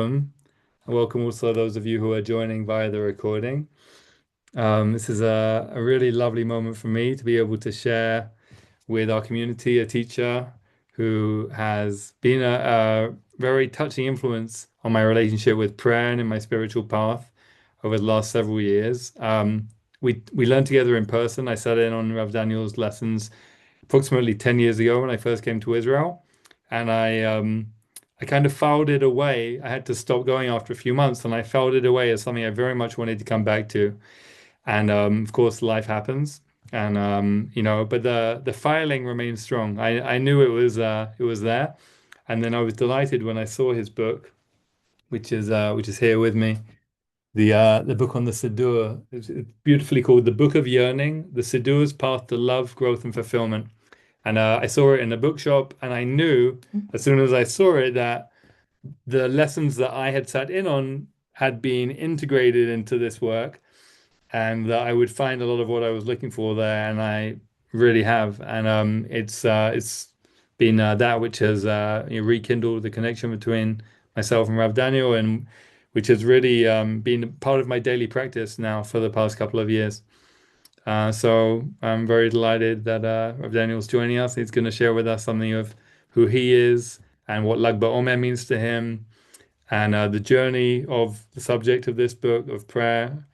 And welcome also those of you who are joining via the recording. This is a really lovely moment for me to be able to share with our community a teacher who has been a very touching influence on my relationship with prayer and in my spiritual path over the last several years. We learned together in person. I sat in on Rav Daniel's lessons approximately 10 years ago when I first came to Israel, and I kind of filed it away. I had to stop going after a few months, and I filed it away as something I very much wanted to come back to. And of course, life happens, and but the filing remains strong. I knew it was there, and then I was delighted when I saw his book, which is here with me. The book on the Siddur. It's beautifully called The Book of Yearning: The Siddur's Path to Love, Growth, and Fulfillment. And I saw it in a bookshop, and I knew as soon as I saw it that the lessons that I had sat in on had been integrated into this work, and that I would find a lot of what I was looking for there, and I really have. And it's been that which has rekindled the connection between myself and Rav Daniel, and which has really been part of my daily practice now for the past couple of years. So I'm very delighted that Rav Daniel's joining us. He's going to share with us something of who he is and what Lag BaOmer means to him, and the journey of the subject of this book of prayer,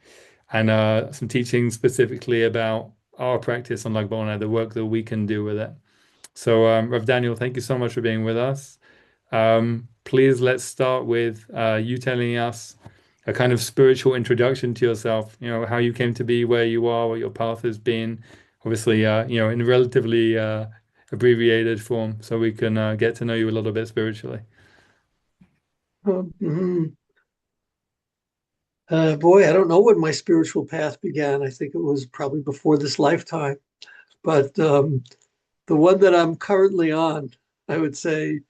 and some teaching specifically about our practice on Lag BaOmer, the work that we can do with it. So Rav Daniel, thank you so much for being with us. Please let's start with you telling us a kind of spiritual introduction to yourself, how you came to be where you are, what your path has been, obviously, in a relatively abbreviated form, so we can get to know you a little bit spiritually. Mhm. Boy, I don't know when my spiritual path began. I think it was probably before this lifetime. But the one that I'm currently on, I would say,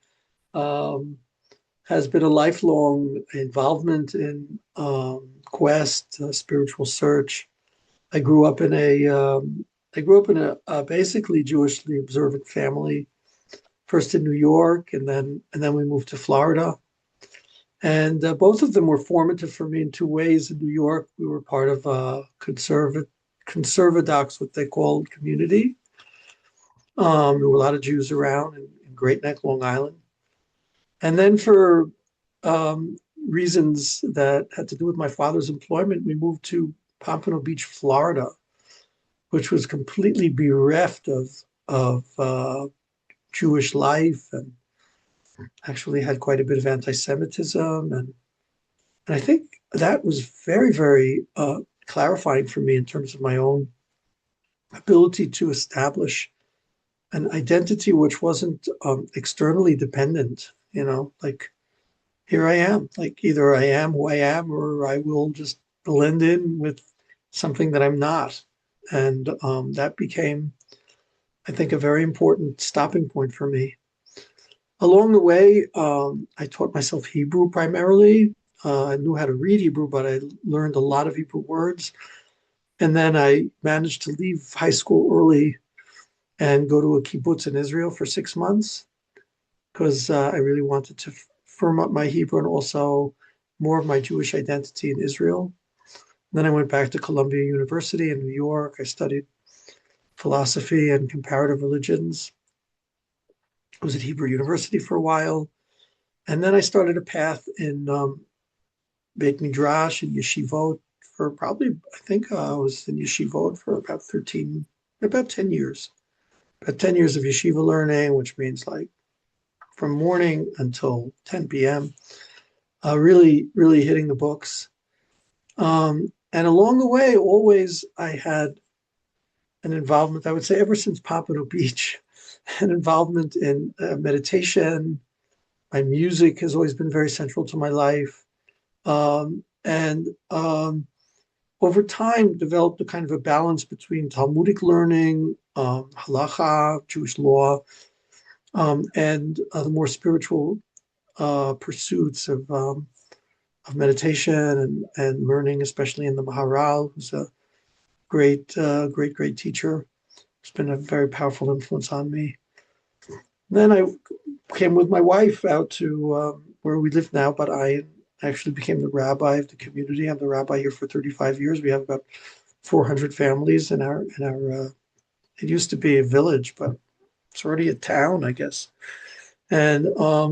um, has been a lifelong involvement in quest, spiritual search. I grew up in a basically Jewishly observant family. First in New York, and then we moved to Florida. And both of them were formative for me in two ways. In New York, we were part of a conservadox, what they called community. There were a lot of Jews around in Great Neck, Long Island. And then for reasons that had to do with my father's employment, we moved to Pompano Beach, Florida, which was completely bereft of Jewish life, and actually had quite a bit of anti-Semitism. And I think that was very, very clarifying for me in terms of my own ability to establish an identity which wasn't externally dependent. Like here I am, like either I am who I am or I will just blend in with something that I'm not. And that became, I think, a very important stopping point for me. Along the way, I taught myself Hebrew primarily. I knew how to read Hebrew, but I learned a lot of Hebrew words. And then I managed to leave high school early and go to a kibbutz in Israel for 6 months because I really wanted to firm up my Hebrew and also more of my Jewish identity in Israel. Then I went back to Columbia University in New York. I studied philosophy and comparative religions. I was at Hebrew University for a while. And then I started a path in Beit Midrash and Yeshivot for probably, I think I was in Yeshivot for about 10 years. About 10 years of yeshiva learning, which means like from morning until 10 p.m., really, really hitting the books. And along the way, always I had an involvement, I would say ever since Pompano Beach, an involvement in meditation. My music has always been very central to my life. And over time developed a kind of a balance between Talmudic learning, halacha, Jewish law, and the more spiritual pursuits of meditation and learning, especially in the Maharal, who's a great teacher. It's been a very powerful influence on me. Then I came with my wife out to where we live now, but I I actually became the rabbi of the community. I'm the rabbi here for 35 years. We have about 400 families in our. It used to be a village, but it's already a town, I guess. And I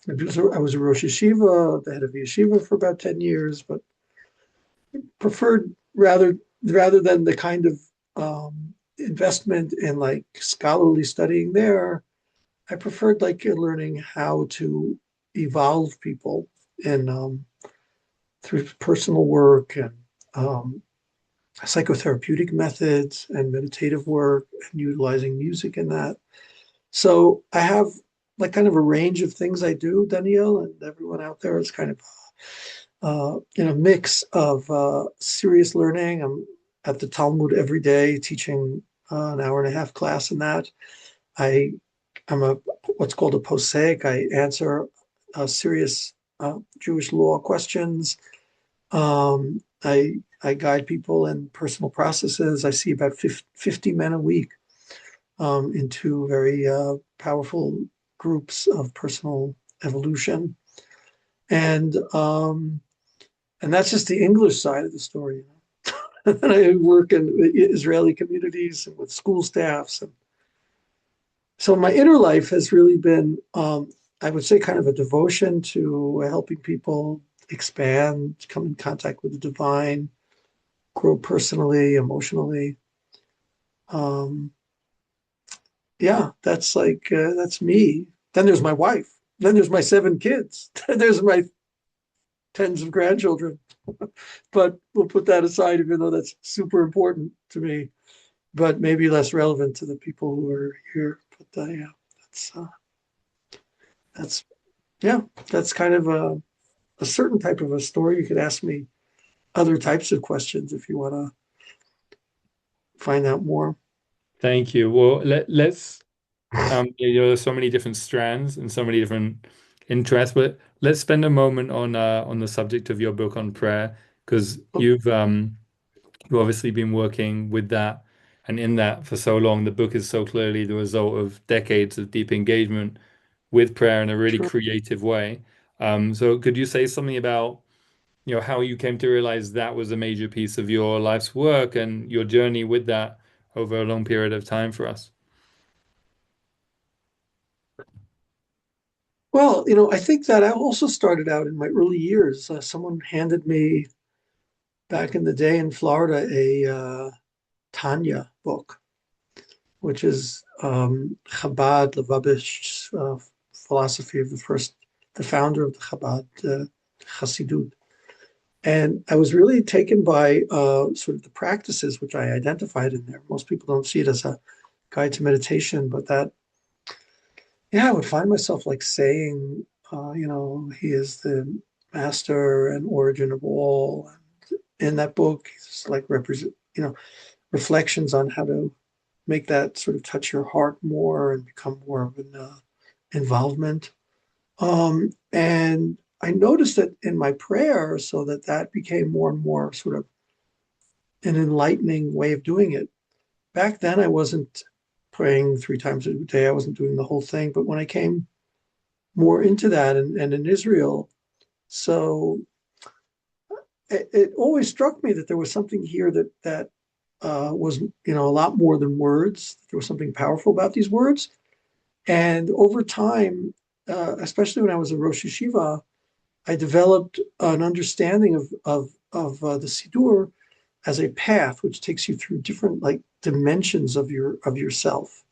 was a Rosh Yeshiva, the head of the yeshiva for about 10 years, but preferred rather than the kind of investment in like scholarly studying there, I preferred like learning how to evolve people in through personal work and um, psychotherapeutic methods and meditative work and utilizing music in that. So I have like kind of a range of things I do, Danielle, and everyone out there is kind of in a mix of serious learning. I'm at the Talmud every day teaching an hour and a half class in that. I I'm a what's called a posek. I answer serious Jewish law questions. I guide people in personal processes. I see about 50 men a week into very powerful groups of personal evolution, and that's just the English side of the story. And I work in Israeli communities and with school staffs, and so my inner life has really been, I would say, kind of a devotion to helping people expand, come in contact with the divine, grow personally, emotionally. Um, yeah, that's like that's me. Then there's my wife. Then there's my 7 kids. Then there's my tens of grandchildren. But we'll put that aside, even though that's super important to me, but maybe less relevant to the people who are here. But yeah, that's that's yeah, that's kind of a certain type of a story. You could ask me other types of questions if you want to find out more. Thank you. Well, let's there's so many different strands and so many different interests, but let's spend a moment on the subject of your book on prayer because you've obviously been working with that and in that for so long. The book is so clearly the result of decades of deep engagement with prayer in a really Sure. creative way. So could you say something about, how you came to realize that was a major piece of your life's work and your journey with that over a long period of time for us? Well, I think that I also started out in my early years. Someone handed me back in the day in Florida a Tanya book, which is Chabad Lubavitch's philosophy of the founder of the Chabad Hasidut. And I was really taken by sort of the practices which I identified in there. Most people don't see it as a guide to meditation, but that, yeah, I would find myself like saying, he is the master and origin of all. In that book, it's like reflections on how to make that sort of touch your heart more and become more of an involvement. And I noticed that in my prayer, so that became more and more sort of an enlightening way of doing it. Back then, I wasn't praying 3 times a day. I wasn't doing the whole thing. But when I came more into that and in Israel, so it always struck me that there was something here that was a lot more than words. There was something powerful about these words. And over time, especially when I was a Rosh Yeshiva, I developed an understanding of the Siddur as a path which takes you through different like dimensions of yourself.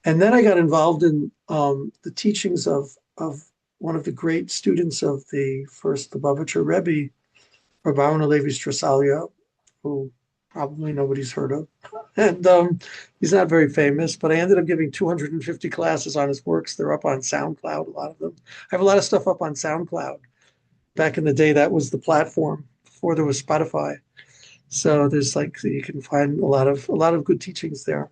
And then I got involved in the teachings of one of the great students of the first Lubavitcher Rebbe, Rabbi Aaron Levi Strasalia, who probably nobody's heard of. And he's not very famous, but I ended up giving 250 classes on his works. They're up on SoundCloud, a lot of them. I have a lot of stuff up on SoundCloud. Back in the day, that was the platform before there was Spotify. So there's like you can find a lot of good teachings there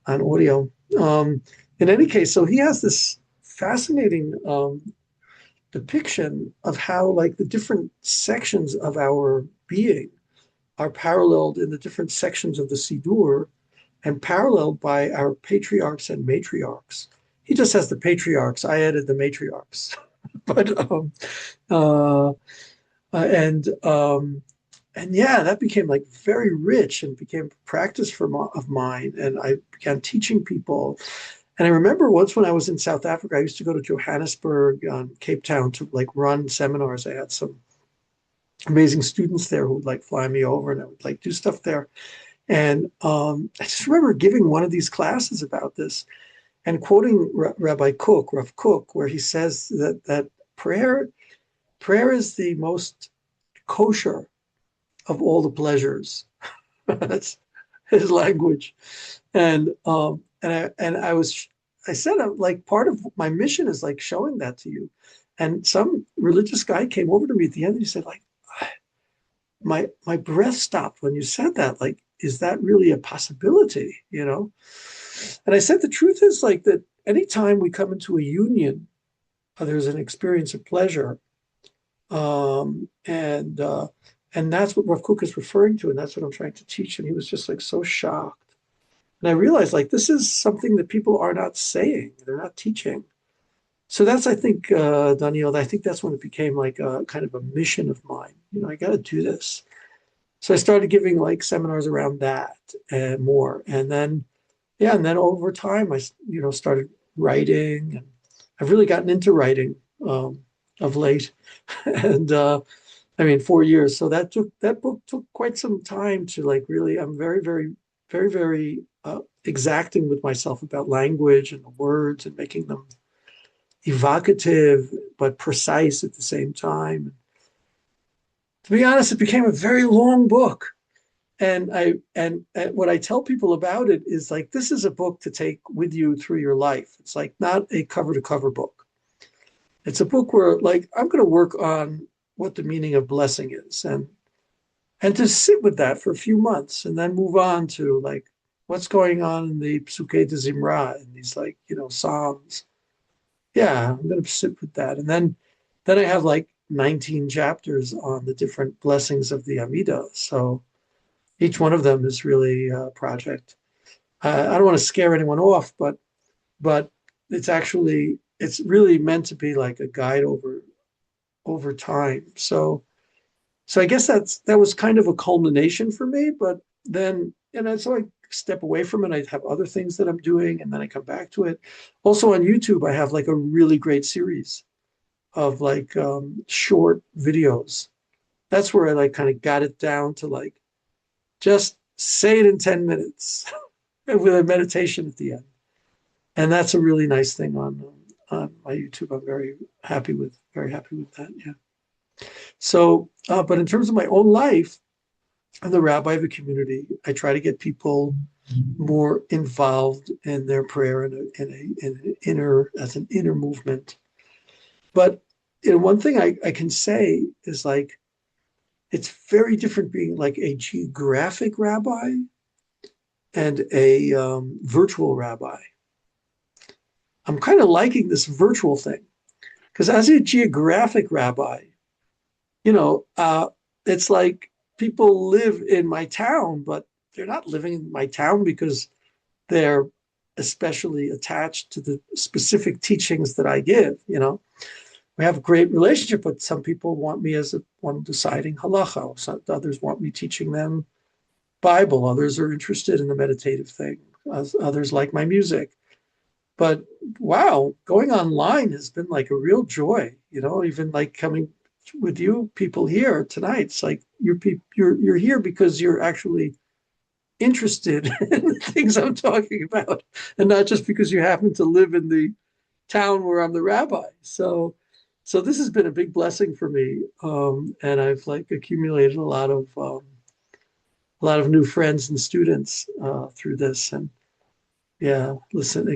on audio. In any case, so he has this fascinating depiction of how like the different sections of our being are paralleled in the different sections of the Siddur and paralleled by our patriarchs and matriarchs. He just has the patriarchs. I added the matriarchs. But uh, and yeah, that became like very rich and became a practice of mine. And I began teaching people. And I remember once when I was in South Africa, I used to go to Johannesburg, Cape Town to like run seminars. I had some amazing students there who would like fly me over and I would like do stuff there. And I just remember giving one of these classes about this and quoting Rabbi Cook, Rav Cook, where he says that prayer is the most kosher of all the pleasures. That's his language. I said, like part of my mission is like showing that to you. And some religious guy came over to me at the end and he said, like, my breath stopped when you said that. Like, is that really a possibility? You know? And I said the truth is like that anytime we come into a union, there's an experience of pleasure. Um, and uh, and that's what Rav Kook is referring to, and that's what I'm trying to teach. And he was just like so shocked. And I realized like this is something that people are not saying, they're not teaching. So that's, I think, Daniel, I think that's when it became like a kind of a mission of mine. You know, I got to do this. So I started giving like seminars around that and more. And then, yeah, and then over time, started writing, and I've really gotten into writing of late. And I mean, 4 years. So that book took quite some time to like really. I'm very, very, very, very exacting with myself about language and the words and making them evocative but precise at the same time. To be honest, it became a very long book. And what I tell people about it is like this is a book to take with you through your life. It's like not a cover to cover book. It's a book where like I'm going to work on what the meaning of blessing is and to sit with that for a few months and then move on to like what's going on in the Psuke de Zimra and these like Psalms. Yeah, I'm going to sit with that, and then I have like 19 chapters on the different blessings of the Amida. So each one of them is really a project. I don't want to scare anyone off, but it's really meant to be like a guide over time. So I guess that was kind of a culmination for me. But then, so I step away from it. I have other things that I'm doing, and then I come back to it. Also on YouTube, I have like a really great series of like short videos. That's where I like kind of got it down to like just say it in 10 minutes with a meditation at the end. And that's a really nice thing on my YouTube. I'm very happy with that. Yeah. So, but in terms of my own life, I'm the rabbi of a community. I try to get people more involved in their prayer in an inner movement. But one thing I can say is like it's very different being like a geographic rabbi and a virtual rabbi. I'm kind of liking this virtual thing because as a geographic rabbi, you know, it's like people live in my town, but they're not living in my town because they're especially attached to the specific teachings that I give. We have a great relationship, but some people want me as one deciding halacha. Some, others want me teaching them Bible. Others are interested in the meditative thing. Others like my music. But wow, going online has been like a real joy. Even like coming with you people here tonight. It's like you're here because you're actually interested in the things I'm talking about, and not just because you happen to live in the town where I'm the rabbi. So this has been a big blessing for me, and I've like accumulated a lot of new friends and students through this, and yeah,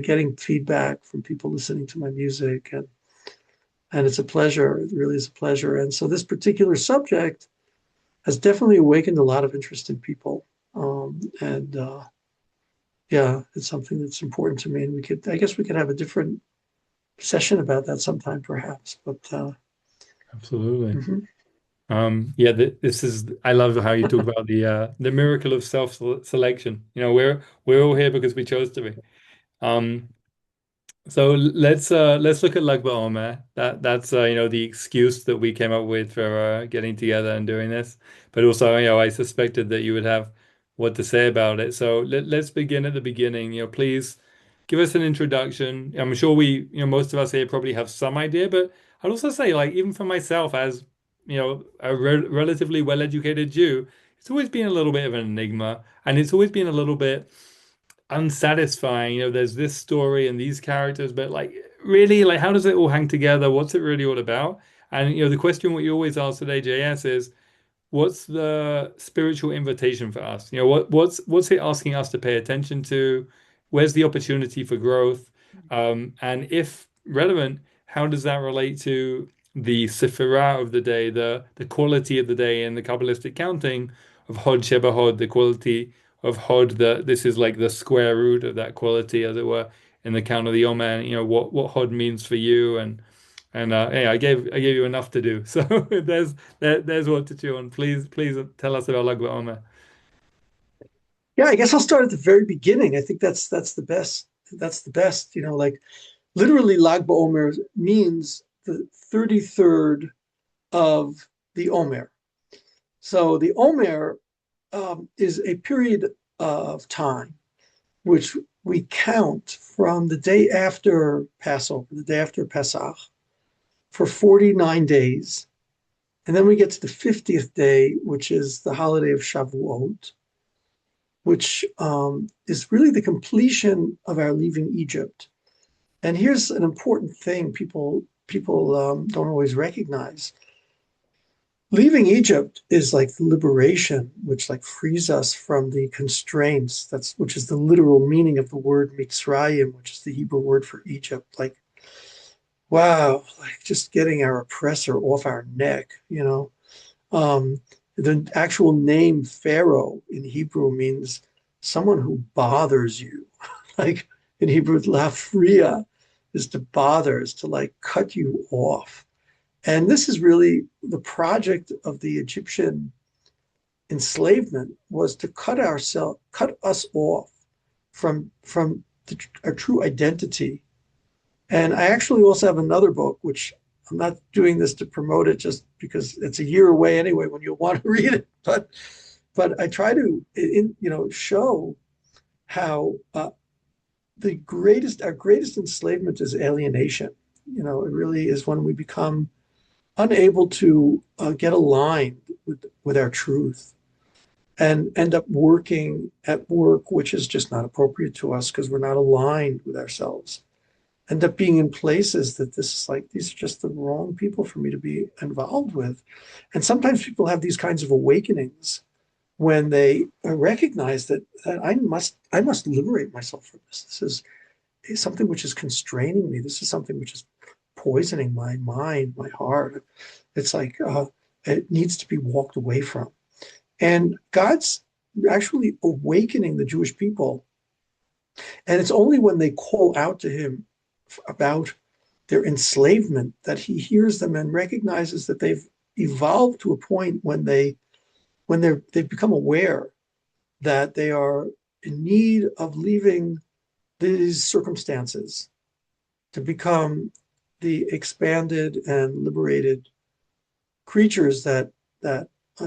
getting feedback from people listening to my music, and it's a pleasure. It really is a pleasure. And so this particular subject has definitely awakened a lot of interest in people, and yeah, it's something that's important to me. And I guess we could have a different session about that sometime, perhaps. But Absolutely. mhm. Yeah, this is I love how you talk about the miracle of self-selection. We're all here because we chose to be. Um, So let's look at Lag BaOmer. That's the excuse that we came up with for getting together and doing this. But also, I suspected that you would have what to say about it. So let's begin at the beginning. Please give us an introduction. I'm sure most of us here probably have some idea, but I'd also say, like, even for myself, as a relatively well-educated Jew, it's always been a little bit of an enigma, and it's always been a little bit unsatisfying. There's this story and these characters, but like really, like how does it all hang together? What's it really all about? And the question what you always ask at AJS is, what's the spiritual invitation for us? What's it asking us to pay attention to? Where's the opportunity for growth? And if relevant, how does that relate to the sephirah of the day, the quality of the day in the Kabbalistic counting of Hod Sheba Hod, the quality of Hod, this is like the square root of that quality, as it were, in the count of the Omer. What Hod means for you, and hey, I gave you enough to do. So there's what to chew on. Please tell us about Lag BaOmer. Yeah, I guess I'll start at the very beginning. I think that's the best. That's the best. Like literally, Lag BaOmer means the 33rd of the Omer. So the Omer is a period of time which we count from the day after Passover, the day after Pesach, for 49 days. And then we get to the 50th day, which is the holiday of Shavuot, which is really the completion of our leaving Egypt. And here's an important thing people don't always recognize. Leaving Egypt is like the liberation, which like frees us from the constraints. Which is the literal meaning of the word Mitzrayim, which is the Hebrew word for Egypt. Like, wow, like just getting our oppressor off our neck. Um, the actual name Pharaoh in Hebrew means someone who bothers you. Like in Hebrew, lafria is to bother, is to like cut you off. And this is really the project of the Egyptian enslavement was to cut us off from our true identity. And I actually also have another book, which I'm not doing this to promote it just because it's a year away anyway when you'll want to read it. But I try to show how our greatest enslavement is alienation. It really is when we become unable to get aligned with our truth and end up working at work which is just not appropriate to us because we're not aligned with ourselves. End up being in places that this is like these are just the wrong people for me to be involved with. And sometimes people have these kinds of awakenings when they recognize that I must liberate myself from this. This is something which is constraining me. This is something which is poisoning my mind, my heart. It's like it needs to be walked away from. And God's actually awakening the Jewish people. And it's only when they call out to him about their enslavement that he hears them and recognizes that they've evolved to a point they've become aware that they are in need of leaving these circumstances to become the expanded and liberated creatures that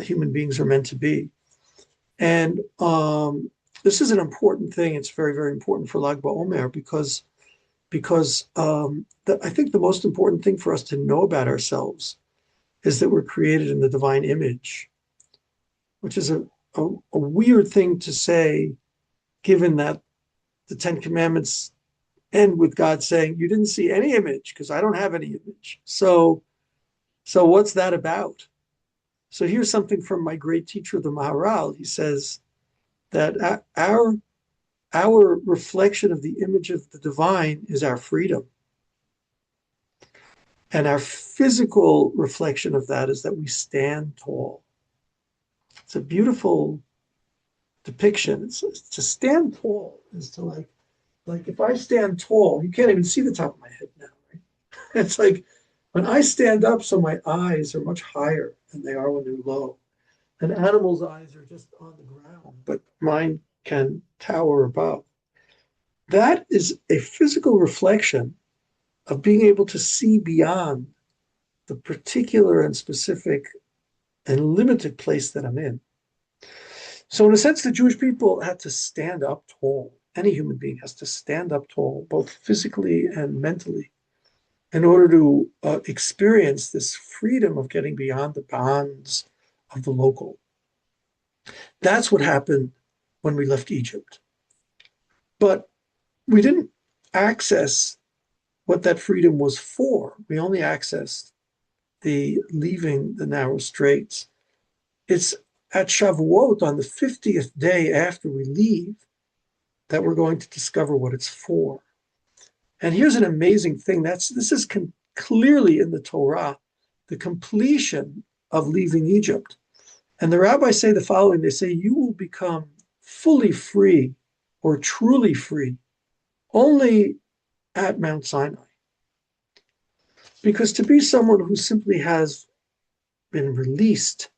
human beings are meant to be. And this is an important thing. It's very, very important for Lag BaOmer because I think the most important thing for us to know about ourselves is that we're created in the divine image, which is a weird thing to say, given that the Ten Commandments end with God saying, "You didn't see any image because I don't have any image." So what's that about? So here's something from my great teacher, the Maharal. He says that our reflection of the image of the divine is our freedom. And our physical reflection of that is that we stand tall. It's a beautiful depiction. To stand tall is to like if I stand tall, you can't even see the top of my head now, right? It's like when I stand up, so my eyes are much higher than they are when they're low. An animal's eyes are just on the ground, but mine can tower above. That is a physical reflection of being able to see beyond the particular and specific and limited place that I'm in. So, in a sense, the Jewish people had to stand up tall. Any human being has to stand up tall, both physically and mentally, in order to experience this freedom of getting beyond the bonds of the local. That's what happened when we left Egypt. But we didn't access what that freedom was for. We only accessed the leaving the narrow straits. It's at Shavuot on the 50th day after we leave that we're going to discover what it's for. And here's an amazing thing. This is clearly in the Torah, the completion of leaving Egypt. And the rabbis say the following. They say, you will become fully free or truly free only at Mount Sinai. Because to be someone who simply has been released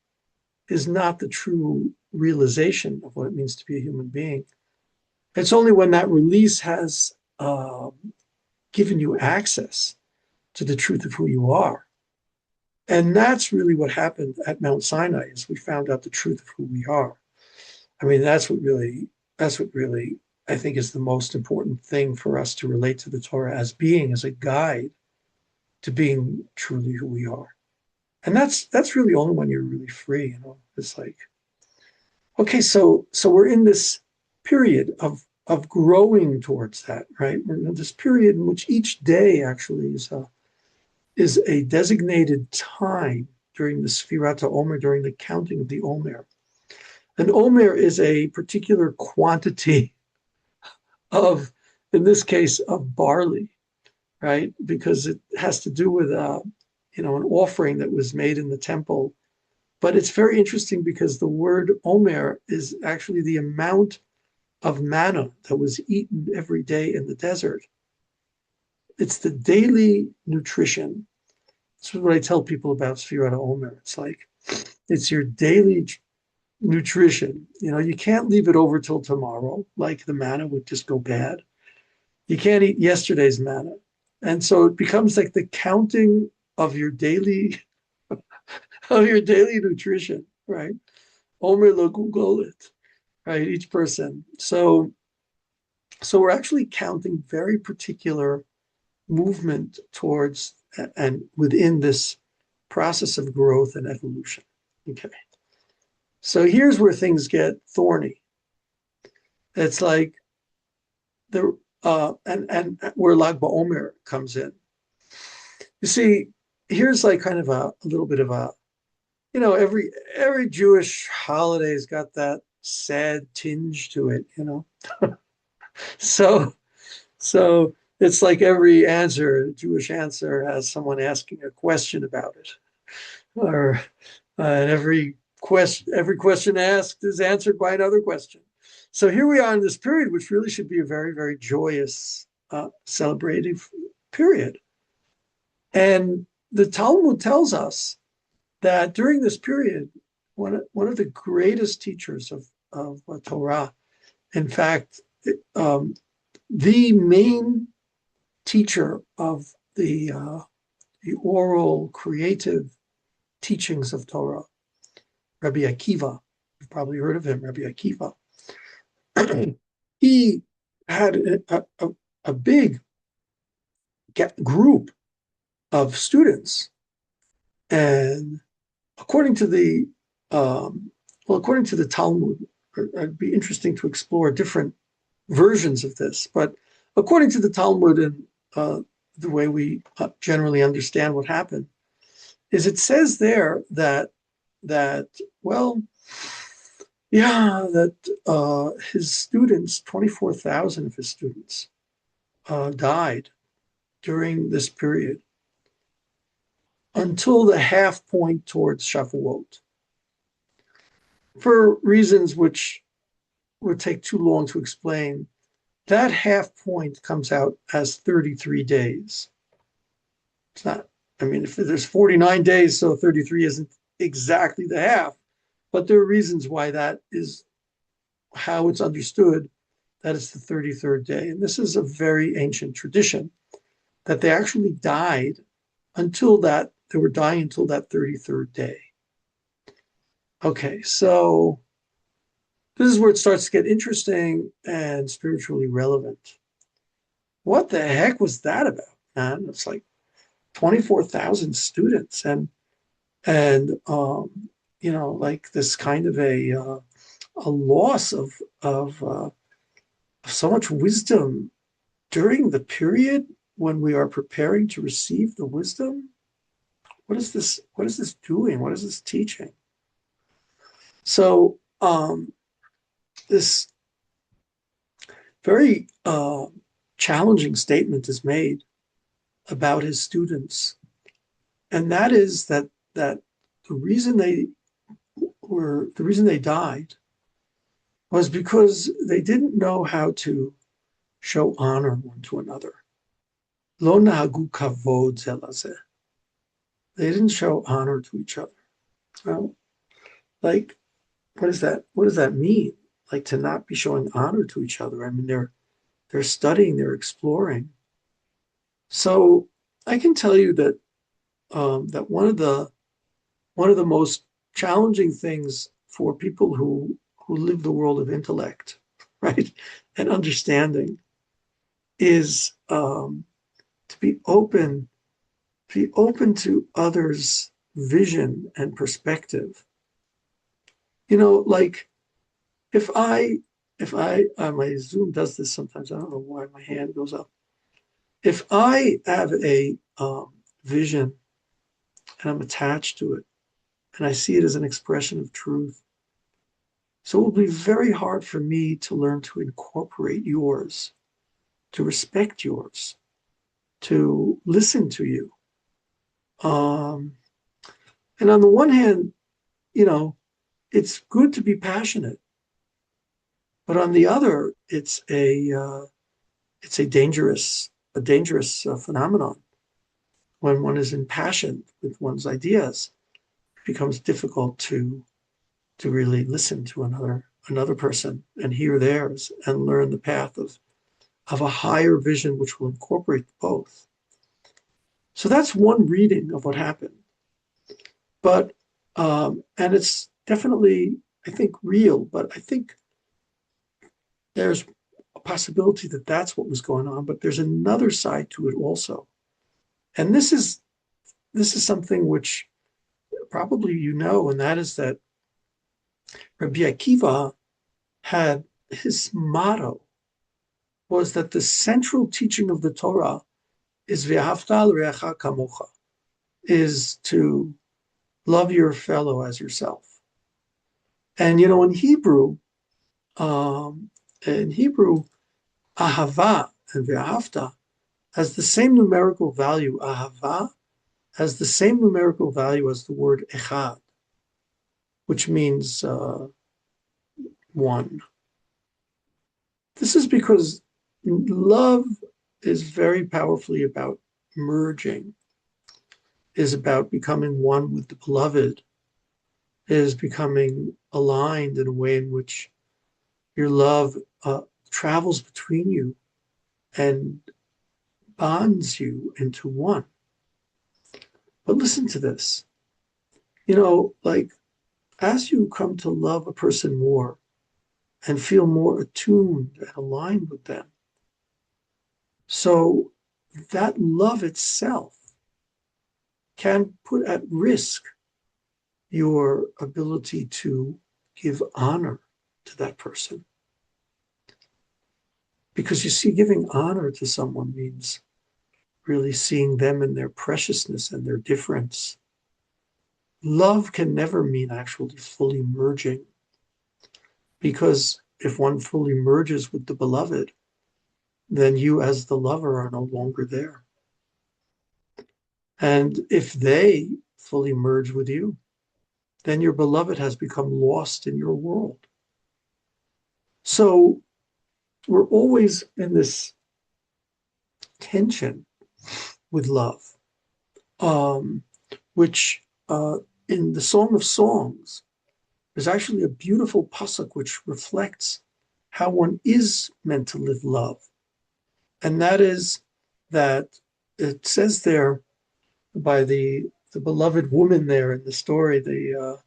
is not the true realization of what it means to be a human being. It's only when that release has given you access to the truth of who you are. And that's really what happened at Mount Sinai is we found out the truth of who we are. I mean, that's what really I think is the most important thing for us to relate to the Torah as being as a guide to being truly who we are. And that's really only when you're really free, you know. It's like, okay, so we're in this period of growing towards that, right? We're in this period in which each day actually is a designated time during the Sfirat Omer, during the counting of the Omer. An Omer is a particular quantity of, in this case, of barley, right? Because it has to do with, an offering that was made in the temple. But it's very interesting because the word Omer is actually the amount of manna that was eaten every day in the desert. It's the daily nutrition. This is what I tell people about Sfirat Omer. It's like, it's your daily nutrition. You know, you can't leave it over till tomorrow, like the manna would just go bad. You can't eat yesterday's manna. And so it becomes like the counting of your daily nutrition, right? Omer lo gugolit, right? Each person. So we're actually counting very particular movement towards and within this process of growth and evolution. Okay. So here's where things get thorny. It's like the and where Lag BaOmer comes in. You see, here's like kind of a little bit of a, every Jewish holiday's got that sad tinge to it, you know. So so it's like every answer, Jewish answer, has someone asking a question about it, or and every question asked is answered by another question. So here we are in this period, which really should be a very, very joyous, celebrative period. And the Talmud tells us that during this period, one of the greatest teachers of Torah, in fact, the main teacher of the oral creative teachings of Torah, Rabbi Akiva, you've probably heard of him, Rabbi Akiva. He had a big group of students, and according to the according to the Talmud, it'd be interesting to explore different versions of this, but according to the Talmud and the way we generally understand what happened, is it says there that well, yeah, that his students, 24,000 of his students, died during this period until the half point towards Shavuot, for reasons which would take too long to explain. That half point comes out as 33 days. It's not, I mean, if there's 49 days, so 33 isn't exactly the half, but there are reasons why that is how it's understood that is the 33rd day. And this is a very ancient tradition that they actually died they were dying until that 33rd day. Okay, so this is where it starts to get interesting and spiritually relevant. What the heck was that about, man? It's like 24,000 students and like this kind of a loss of so much wisdom during the period when we are preparing to receive the wisdom. What is this doing? What is this teaching? So this very challenging statement is made about his students, and that is that the reason they died was because they didn't know how to show honor one to another. Lo nahagu kavod ze lazeh. They didn't show honor to each other. Well, like, what does that mean? Like, to not be showing honor to each other. I mean, they're studying, they're exploring. So I can tell you that that one of the most challenging things for people who live the world of intellect, right, and understanding is to be open to others' vision and perspective. Like if I my Zoom does this sometimes. I don't know why my hand goes up. If I have a vision and I'm attached to it, and I see it as an expression of truth, so it will be very hard for me to learn to incorporate yours, to respect yours, to listen to you. Um, and on the one hand, you know, it's good to be passionate, but on the other, it's a dangerous phenomenon. When one is impassioned with one's ideas, it becomes difficult to really listen to another person and hear theirs and learn the path of a higher vision which will incorporate both. So that's one reading of what happened. But and it's definitely, I think, real, but I think there's a possibility that that's what was going on, but there's another side to it also. And this is something which probably and that is that Rabbi Akiva had his motto was that the central teaching of the Torah is v'ahavta l'reacha kamocha, is to love your fellow as yourself. And in Hebrew, ahava and v'ahavta has the same numerical value. Ahava has the same numerical value as the word echad, which means one. This is because love is very powerfully about merging, is about becoming one with the beloved, is becoming aligned in a way in which your love travels between you and bonds you into one. But listen to this. Like as you come to love a person more and feel more attuned and aligned with them, so that love itself can put at risk your ability to give honor to that person. Because you see, giving honor to someone means really seeing them in their preciousness and their difference. Love can never mean actually fully merging, because if one fully merges with the beloved, then you as the lover are no longer there. And if they fully merge with you, then your beloved has become lost in your world. So we're always in this tension with love, which in the Song of Songs, there's actually a beautiful pasuk which reflects how one is meant to live love. And that is that it says there by the beloved woman there in the story, the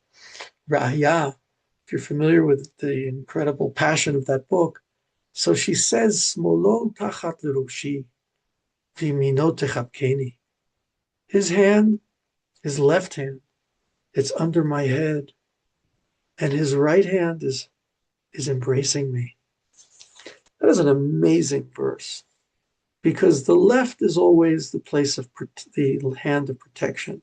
Rahya, if you're familiar with the incredible passion of that book. So she says, Smolo tachat leroshi v'yamino techabkeni. His hand, his left hand, it's under my head, and his right hand is embracing me. That is an amazing verse because the left is always the place of the hand of protection.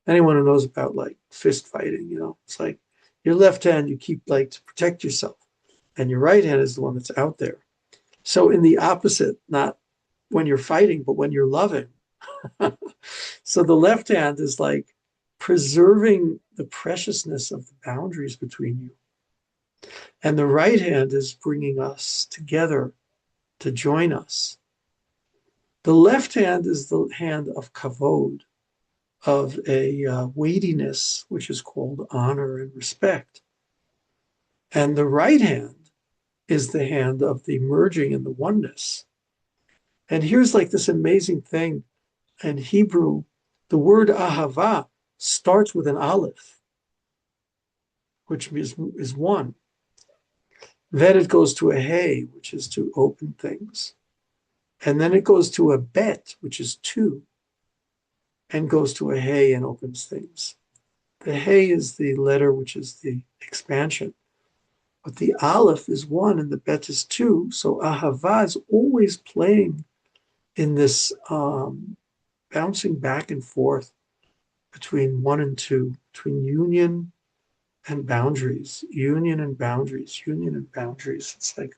Anyone who knows about like fist fighting, it's like your left hand you keep like to protect yourself, and your right hand is the one that's out there. So in the opposite, not when you're fighting, but when you're loving. So the left hand is like preserving the preciousness of the boundaries between you. And the right hand is bringing us together to join us. The left hand is the hand of kavod, of a weightiness, which is called honor and respect. And the right hand is the hand of the merging and the oneness. And here's like this amazing thing in Hebrew, the word ahava starts with an aleph, which is one. Then it goes to a hey, which is to open things. And then it goes to a bet, which is two, and goes to a hey and opens things. The hey is the letter which is the expansion. But the aleph is one and the bet is two. So ahava is always playing in this bouncing back and forth between one and two, between union and boundaries, union and boundaries, union and boundaries. It's like,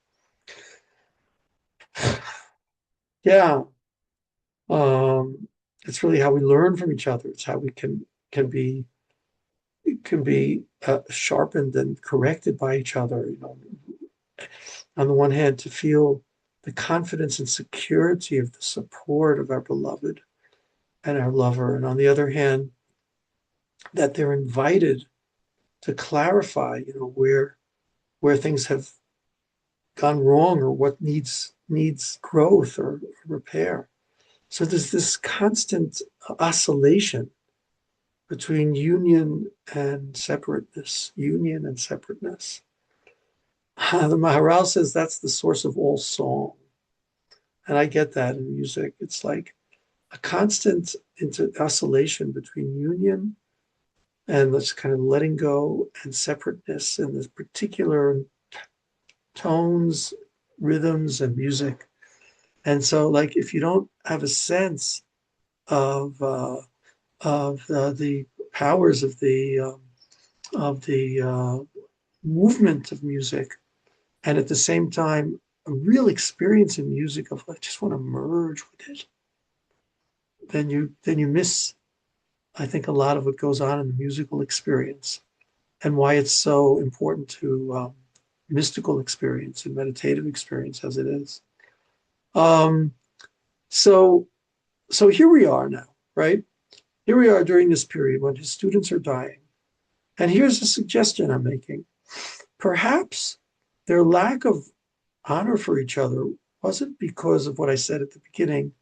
yeah, it's really how we learn from each other. It's how we can be sharpened and corrected by each other. On the one hand, to feel the confidence and security of the support of our beloved and our lover, and on the other hand, that they're invited to clarify, where things have gone wrong or what needs growth or repair. So there's this constant oscillation between union and separateness, union and separateness. The Maharal says that's the source of all song. And I get that in music. It's like a constant oscillation between union and this kind of letting go and separateness and this particular tones, rhythms, and music. And so, like, if you don't have a sense of the powers of the movement of music, and at the same time a real experience in music of I just want to merge with it, then you miss, I think, a lot of what goes on in the musical experience and why it's so important to mystical experience and meditative experience as it is. Um, so so here we are now, right? Here we are during this period when his students are dying. And here's a suggestion I'm making. Perhaps their lack of honor for each other wasn't because of what I said at the beginning,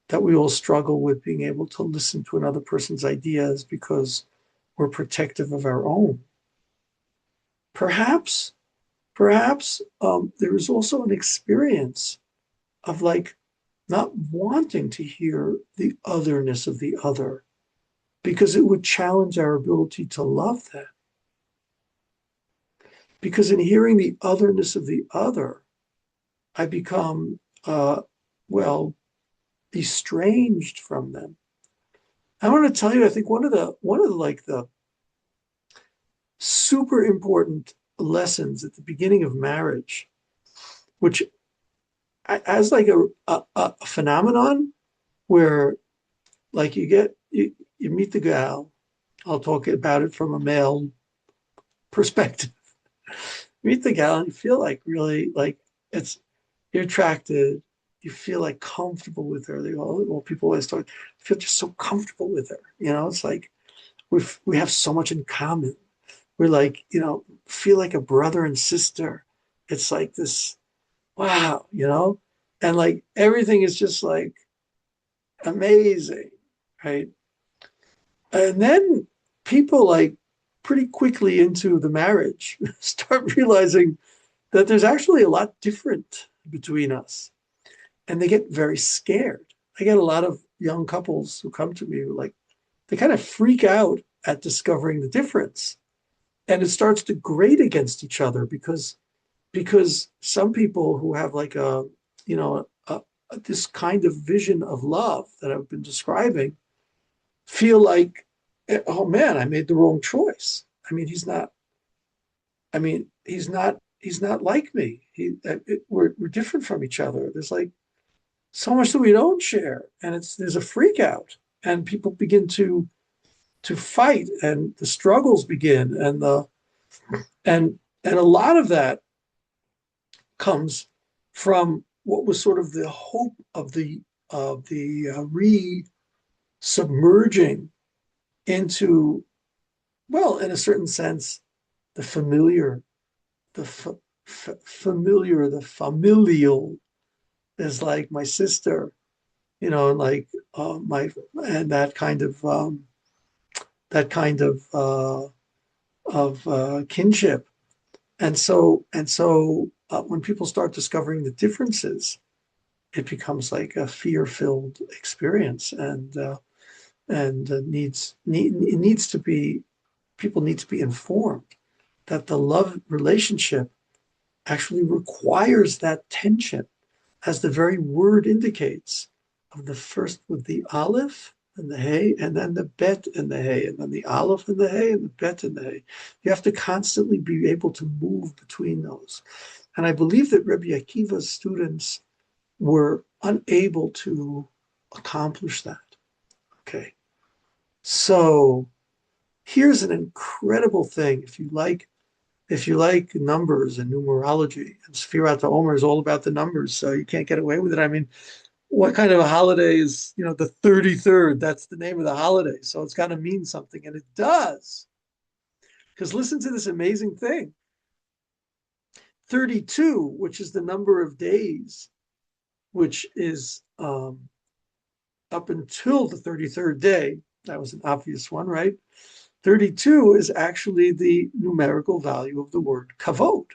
that we all struggle with being able to listen to another person's ideas because we're protective of our own. Perhaps, perhaps there is also an experience of like not wanting to hear the otherness of the other because it would challenge our ability to love them. Because in hearing the otherness of the other, I become, well, estranged from them. I want to tell you, I think one of the like the super important lessons at the beginning of marriage, which as like a phenomenon where like you meet the gal. I'll talk about it from a male perspective. Meet the gal and you feel like really like it's you're attracted. You feel like comfortable with her. Well, people always talk. I feel just so comfortable with her. It's like we have so much in common. We're like feel like a brother and sister, It's like this, wow, and like everything is just like amazing, right? And then people like pretty quickly into the marriage start realizing that there's actually a lot different between us. And they get very scared. I get a lot of young couples who come to me who like they kind of freak out at discovering the difference. And it starts to grate against each other because some people who have like you know this kind of vision of love that I've been describing feel like, oh man, I made the wrong choice. I mean, he's not like me. We're different from each other. There's like so much that we don't share, and there's a freak out, and people begin to fight, and the struggles begin, and a lot of that comes from what was sort of the hope of the re-submerging into, well, in a certain sense, the familiar, the familial is like my sister, and like my and that kind of kinship. And so when people start discovering the differences, it becomes like a fear-filled experience, and it needs to be people need to be informed that the love relationship actually requires that tension, as the very word indicates, of the first with the aleph and the hey, and then the bet and the hey, and then the aleph and the hey, and the bet and the hey. You have to constantly be able to move between those. And I believe that Rabbi Akiva's students were unable to accomplish that. Okay. So here's an incredible thing. If you like numbers and numerology, and Sfirat Omer is all about the numbers, so you can't get away with it. I mean, what kind of a holiday is, the 33rd? That's the name of the holiday. So it's got to mean something. And it does. Because listen to this amazing thing. 32, which is the number of days, which is up until the 33rd day. That was an obvious one, right? 32 is actually the numerical value of the word kavod.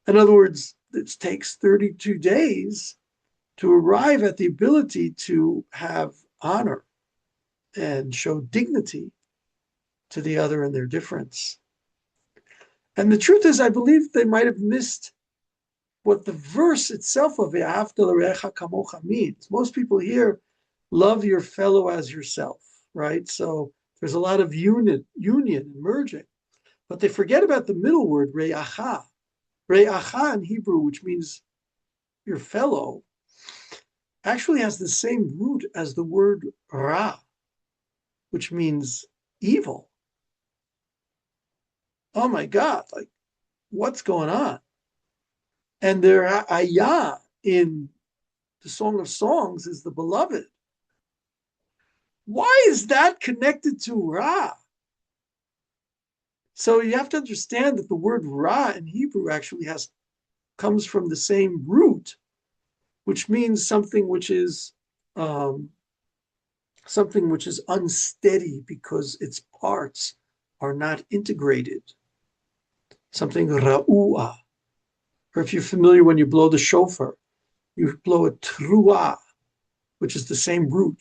In other words, it takes 32 days to arrive at the ability to have honor and show dignity to the other and their difference. And the truth is, I believe they might have missed what the verse itself of Ve'ahavta l'reacha kamocha means. Most people here love your fellow as yourself, right? So there's a lot of union and merging, but they forget about the middle word, re'acha. Re'acha in Hebrew, which means your fellow, actually has the same root as the word ra, which means evil. Oh my God, like what's going on? And their ayah in the Song of Songs is the beloved. Why is that connected to Ra? So you have to understand that the word Ra in Hebrew actually comes from the same root, which means something which is unsteady because its parts are not integrated. Something ra'ua. Or if you're familiar, when you blow the shofar, you blow a truah, which is the same root.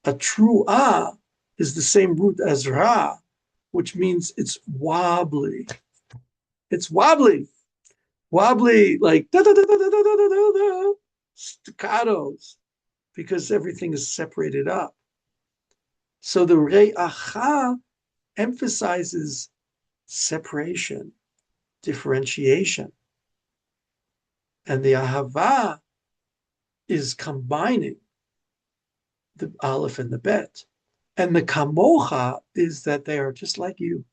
A truah is the same root as ra, which means it's wobbly. It's wobbly, wobbly, like da da da da da da da da da, staccatos, because everything is separated up. So the re'acha emphasizes separation, differentiation, and the ahava is combining the aleph and the bet. And the kamocha is that they are just like you.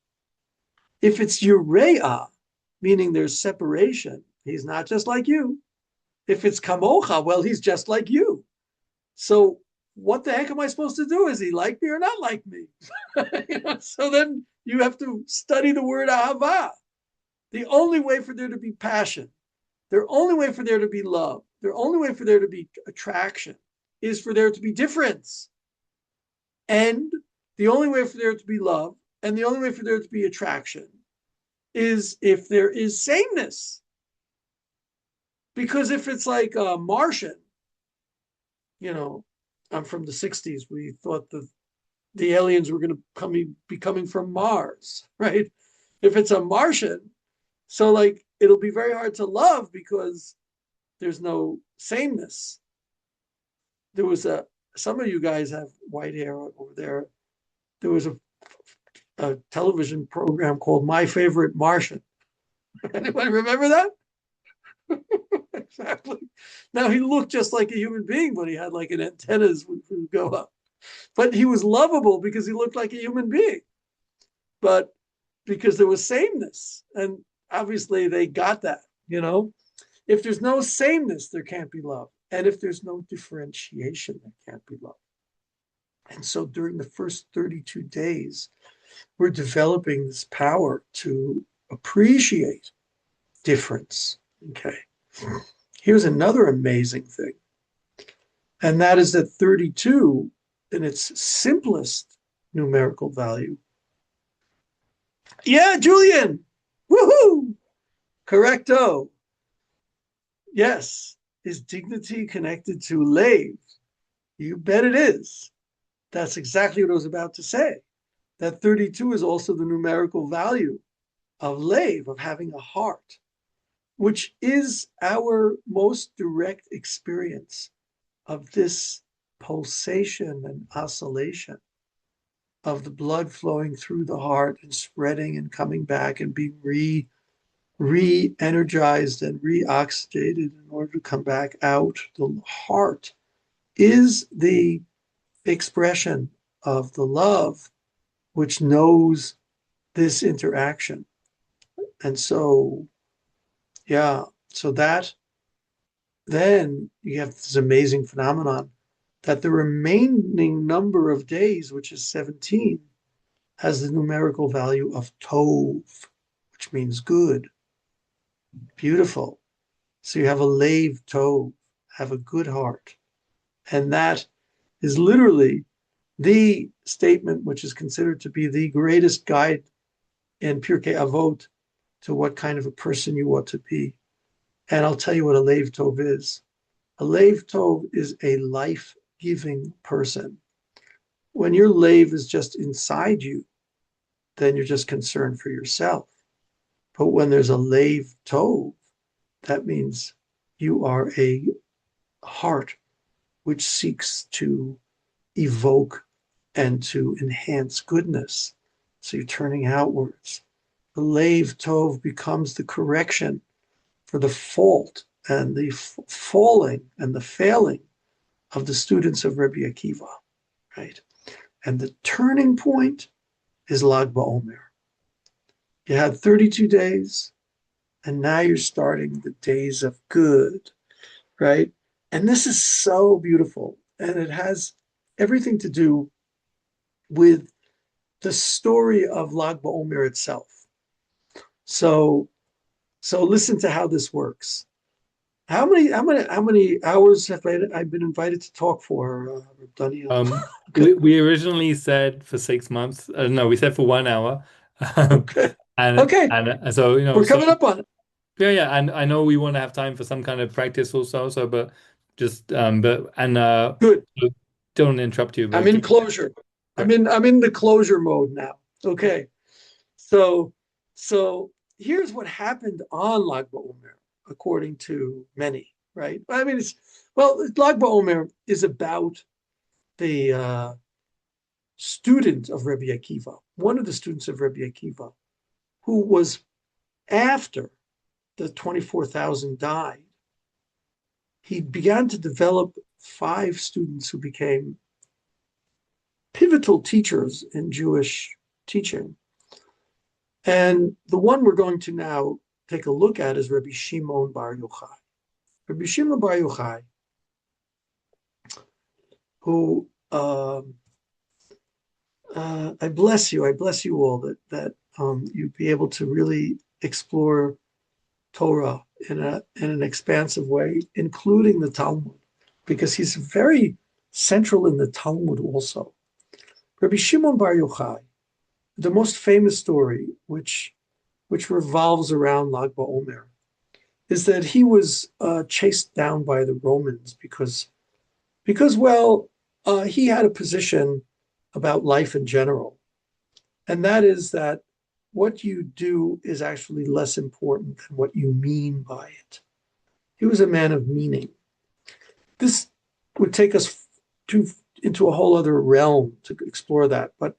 If it's urea, meaning there's separation, he's not just like you. If it's kamocha, well, he's just like you. So what the heck am I supposed to do? Is he like me or not like me? So then you have to study the word ahava. The only way for there to be passion, the only way for there to be love, the only way for there to be attraction is for there to be difference. And the only way for there to be love and the only way for there to be attraction is if there is sameness. Because if it's like a Martian, you know, I'm from the 60s, we thought the aliens were going to be coming from Mars, right? If it's a Martian, so like it'll be very hard to love because there's no sameness. There was some of you guys have white hair over there. There was a television program called My Favorite Martian. Anyone remember that? Exactly. Now he looked just like a human being, but he had like an antennas would go up. But he was lovable because he looked like a human being. But because there was sameness, and obviously they got that. If there's no sameness, there can't be love, and if there's no differentiation, there can't be love. And so during the first 32 days, we're developing this power to appreciate difference. Okay. Here's another amazing thing, and that is that 32, in its simplest numerical value. Yeah, Julian. Woohoo! Correcto. Yes. Is dignity connected to lave? You bet it is. That's exactly what I was about to say. That 32 is also the numerical value of lave, of having a heart, which is our most direct experience of this pulsation and oscillation of the blood flowing through the heart and spreading and coming back and being re-energized and re-oxygenated in order to come back out. The heart is the expression of the love which knows this interaction. And so, yeah, so that then you have this amazing phenomenon that the remaining number of days, which is 17, has the numerical value of Tov, which means good, beautiful. So you have a Lev Tov, have a good heart. And that is literally the statement which is considered to be the greatest guide in Pirkei Avot to what kind of a person you ought to be. And I'll tell you what a Lev Tov is. A Lev Tov is a life-giving person. When your Lev is just inside you, then you're just concerned for yourself. But when there's a Lev Tov, that means you are a heart which seeks to evoke and to enhance goodness. So you're turning outwards. The Lev Tov becomes the correction for the fault and the falling and the failing of the students of Rabbi Akiva, right? And the turning point is Lag BaOmer. You had 32 days, and now you're starting the days of good, right? And this is so beautiful, and it has everything to do with the story of Lag BaOmer itself. So listen to how this works. How many hours have I been invited to talk for, Daniel? We originally said for 6 months. No, we said for 1 hour. Um, Okay. and Okay. and so We're coming up on it. yeah, yeah, and I know we want to have time for some kind of practice also. So, but just Good. don't interrupt you. I'm But in closure. sure. I'm in the closure mode now. Okay. So so here's what happened on Lag BaOmer, according to many, right? I mean, Lag BaOmer is about the student of Rabbi Akiva, one of the students of Rabbi Akiva, who was after the 24,000 died. He began to develop 5 students who became pivotal teachers in Jewish teaching. And the one we're going to now take a look at is Rabbi Shimon Bar Yochai. Rabbi Shimon Bar Yochai, who I bless you all that you be able to really explore Torah in an expansive way, including the Talmud, because he's very central in the Talmud also. Rabbi Shimon Bar Yochai, the most famous story, which revolves around Lag BaOmer, is that he was chased down by the Romans because well, he had a position about life in general, and that is that what you do is actually less important than what you mean by it. He was a man of meaning. This would take us to into a whole other realm to explore that, but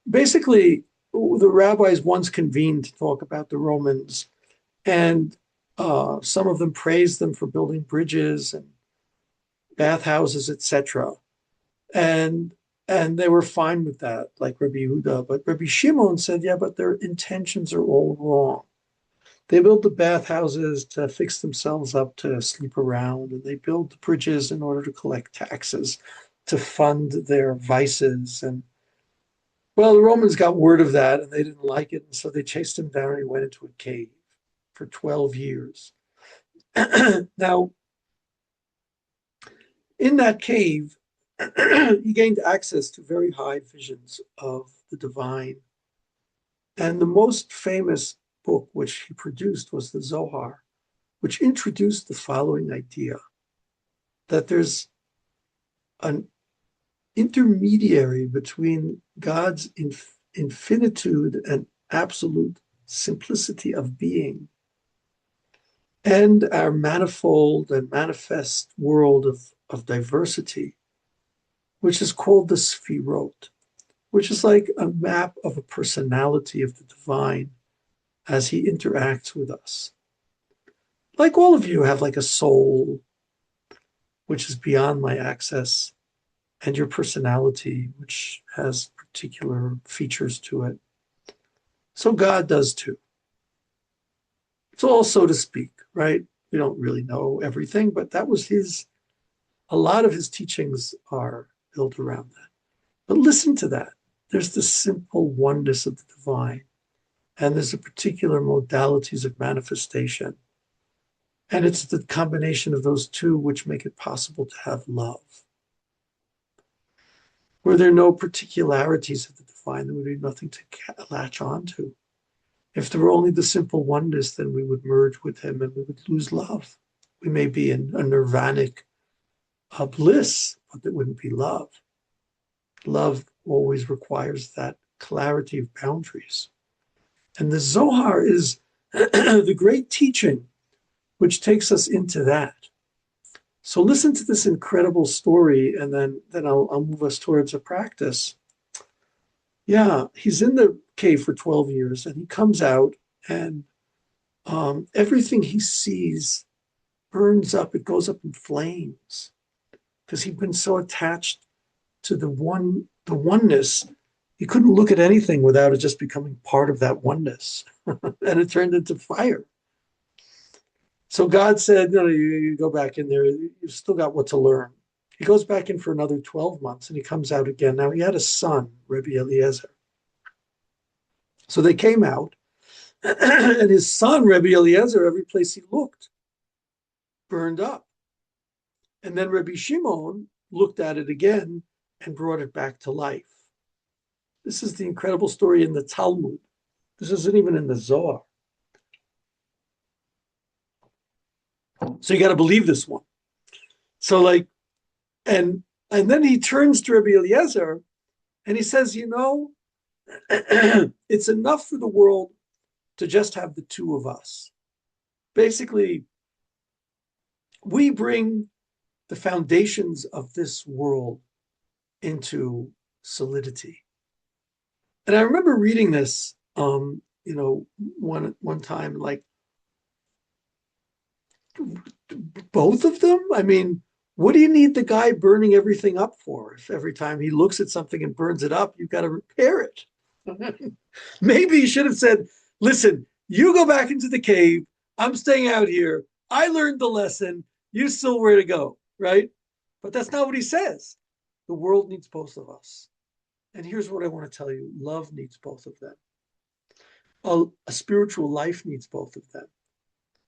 basically, the rabbis once convened to talk about the Romans, and some of them praised them for building bridges and bathhouses, etc. And and they were fine with that, like Rabbi Yehuda. But Rabbi Shimon said, yeah, but their intentions are all wrong. They built the bathhouses to fix themselves up to sleep around, and they built the bridges in order to collect taxes to fund their vices. And well, the Romans got word of that and they didn't like it. And so they chased him down and he went into a cave for 12 years. Now, in that cave, he gained access to very high visions of the divine. And the most famous book which he produced was the Zohar, which introduced the following idea that there's an intermediary between God's infinitude and absolute simplicity of being and our manifold and manifest world of diversity, which is called the Sphirot, which is like a map of a personality of the divine as he interacts with us. Like all of you have like a soul, which is beyond my access, and your personality, which has particular features to it. So God does too. It's all, so to speak, right? We don't really know everything, but that was a lot of his teachings are built around that. But listen to that. There's the simple oneness of the divine, and there's the particular modalities of manifestation. And it's the combination of those two which make it possible to have love. Were there no particularities of the divine, there would be nothing to latch on to. If there were only the simple oneness, then we would merge with him and we would lose love. We may be in a nirvanic bliss, but it wouldn't be love. Love always requires that clarity of boundaries. And the Zohar is the great teaching which takes us into that. So listen to this incredible story, and then I'll move us towards a practice. Yeah, he's in the cave for 12 years, and he comes out, and everything he sees burns up. It goes up in flames because he'd been so attached to the oneness. He couldn't look at anything without it just becoming part of that oneness, and it turned into fire. So God said, no, you go back in there. You've still got what to learn. He goes back in for another 12 months and he comes out again. Now he had a son, Rabbi Eliezer. So they came out and his son, Rabbi Eliezer, every place he looked, burned up. And then Rabbi Shimon looked at it again and brought it back to life. This is the incredible story in the Talmud. This isn't even in the Zohar. So you got to believe this one. So like, and then he turns to Rabbi Eliezer and he says, it's enough for the world to just have the two of us. Basically, we bring the foundations of this world into solidity. And I remember reading this, one time, like, both of them? I mean, what do you need the guy burning everything up for? If every time he looks at something and burns it up, you've got to repair it. Maybe you should have said, listen, you go back into the cave. I'm staying out here. I learned the lesson. You still where to go, right? But that's not what he says. The world needs both of us. And here's what I want to tell you. Love needs both of them. a spiritual life needs both of them.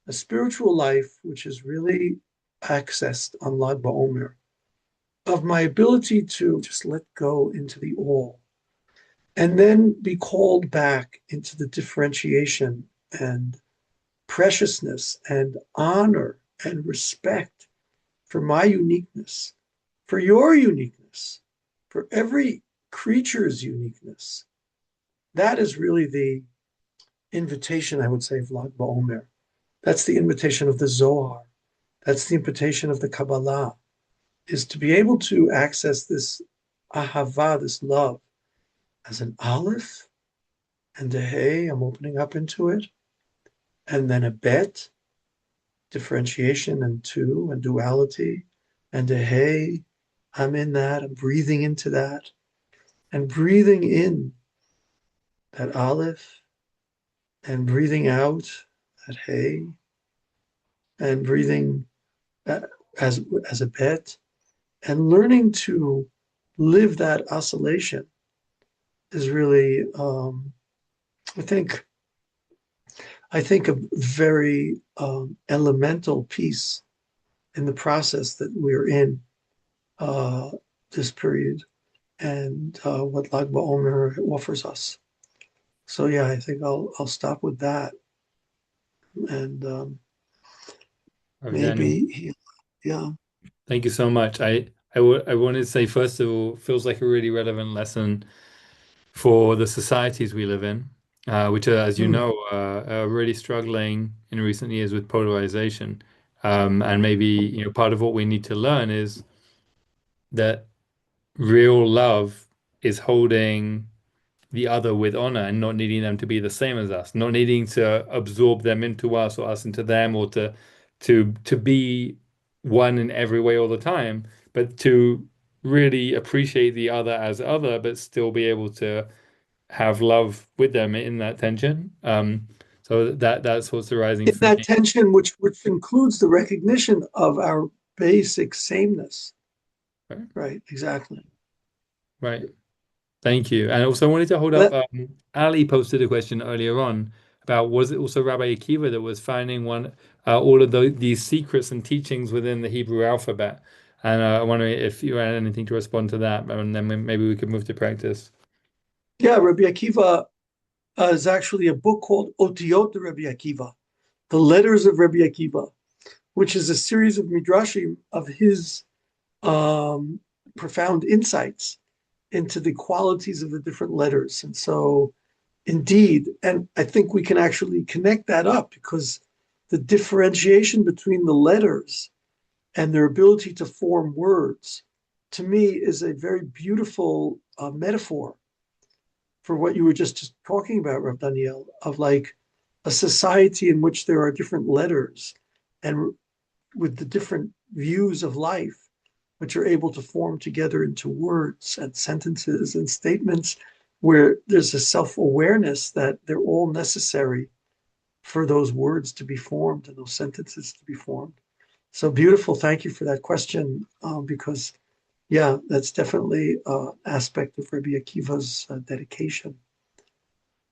A spiritual life, which is really accessed on Lag BaOmer, of my ability to just let go into the all and then be called back into the differentiation and preciousness and honor and respect for my uniqueness, for your uniqueness, for every creature's uniqueness. That is really the invitation, I would say, of Lag BaOmer. That's the invitation of the Zohar. That's the invitation of the Kabbalah, is to be able to access this ahava, this love, as an aleph and a hey, I'm opening up into it, and then a bet, differentiation and two and duality, and a hey, I'm in that, I'm breathing into that, and breathing in that aleph, and breathing out that hey, and breathing as as a bet, and learning to live that oscillation is really, I think, a very elemental piece in the process that we're in uh, this period and what Lag BaOmer offers us. So yeah, I think I'll stop with that and Daniel, maybe yeah. thank you so much. I wanted to say, first of all, feels like a really relevant lesson for the societies we live in, which are, as you Hmm. know, are really struggling in recent years with polarization. And maybe, part of what we need to learn is that real love is holding the other with honor and not needing them to be the same as us, not needing to absorb them into us or us into them, or to be one in every way all the time, but to really appreciate the other as other, but still be able to have love with them in that tension. So that's what's arising In for that me. tension, which includes the recognition of our basic sameness. Right. Right, exactly. Right. Thank you. And also I wanted to hold up, Let Ali posted a question earlier on about, was it also Rabbi Akiva that was finding all of these secrets and teachings within the Hebrew alphabet? And I wonder if you had anything to respond to that, and then maybe we could move to practice. Yeah, Rabbi Akiva is actually a book called Otiyot de Rabbi Akiva, the letters of Rabbi Akiva, which is a series of midrashim of his um, profound insights into the qualities of the different letters. And so, indeed, and I think we can actually connect that up because the differentiation between the letters and their ability to form words, to me, is a very beautiful metaphor for what you were just talking about, Rav Daniel, of like a society in which there are different letters and with the different views of life, which are able to form together into words and sentences and statements where there's a self awareness that they're all necessary for those words to be formed and those sentences to be formed. So beautiful. Thank you for that question, because, yeah, that's definitely an aspect of Rabbi Akiva's dedication.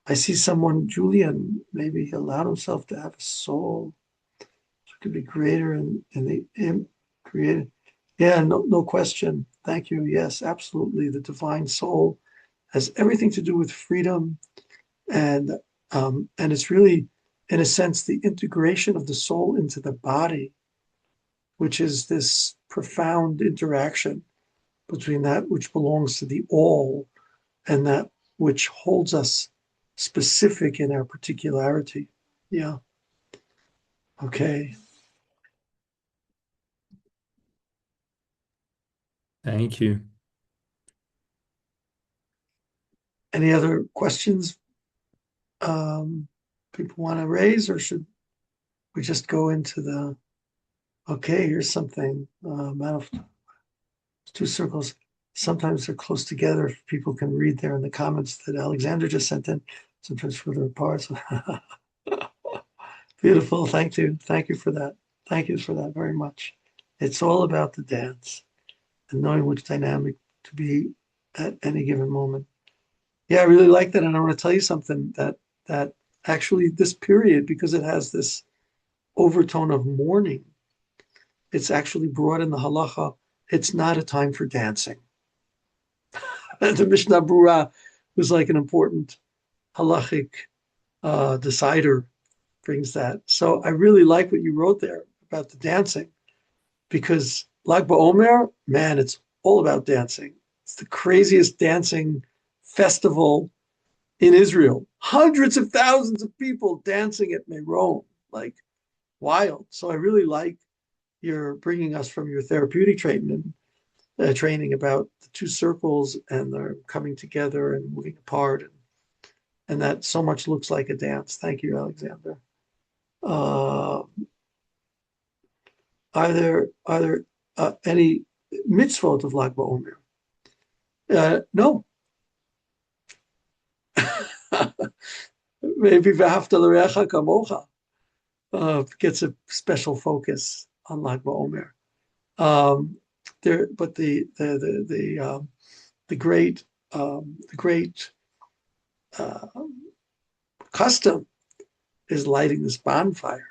I see someone, Julian, maybe he allowed himself to have a soul. So it could be greater in the created. Yeah, no question. Thank you. Yes, absolutely. The divine soul has everything to do with freedom, and it's really, in a sense, the integration of the soul into the body, which is this profound interaction between that which belongs to the all and that which holds us specific in our particularity. Yeah. Okay. Thank you. Any other questions people want to raise, or should we just go into the? Okay, here's something. Out of two circles, sometimes they're close together. People can read there in the comments that Alexander just sent in. Sometimes further apart. So beautiful. Thank you for that. Thank you for that very much. It's all about the dance and knowing which dynamic to be at any given moment. Yeah, I really like that, and I want to tell you something that actually this period, because it has this overtone of mourning, it's actually brought in the halacha. It's not a time for dancing. The Mishnah Brura was like an important halachic decider, brings that. So I really like what you wrote there about the dancing, because Lag BaOmer, man, it's all about dancing. It's the craziest dancing festival in Israel. Hundreds of thousands of people dancing at Meron, like wild. So I really like your bringing us from your therapeutic training about the two circles and they're coming together and moving apart, and that so much looks like a dance. Thank you, Alexander. Uh, are there any mitzvot of Lag BaOmer? No. Maybe v'ahavta l'reacha kamocha gets a special focus on Lag BaOmer. Um, but the great uh, custom is lighting this bonfire,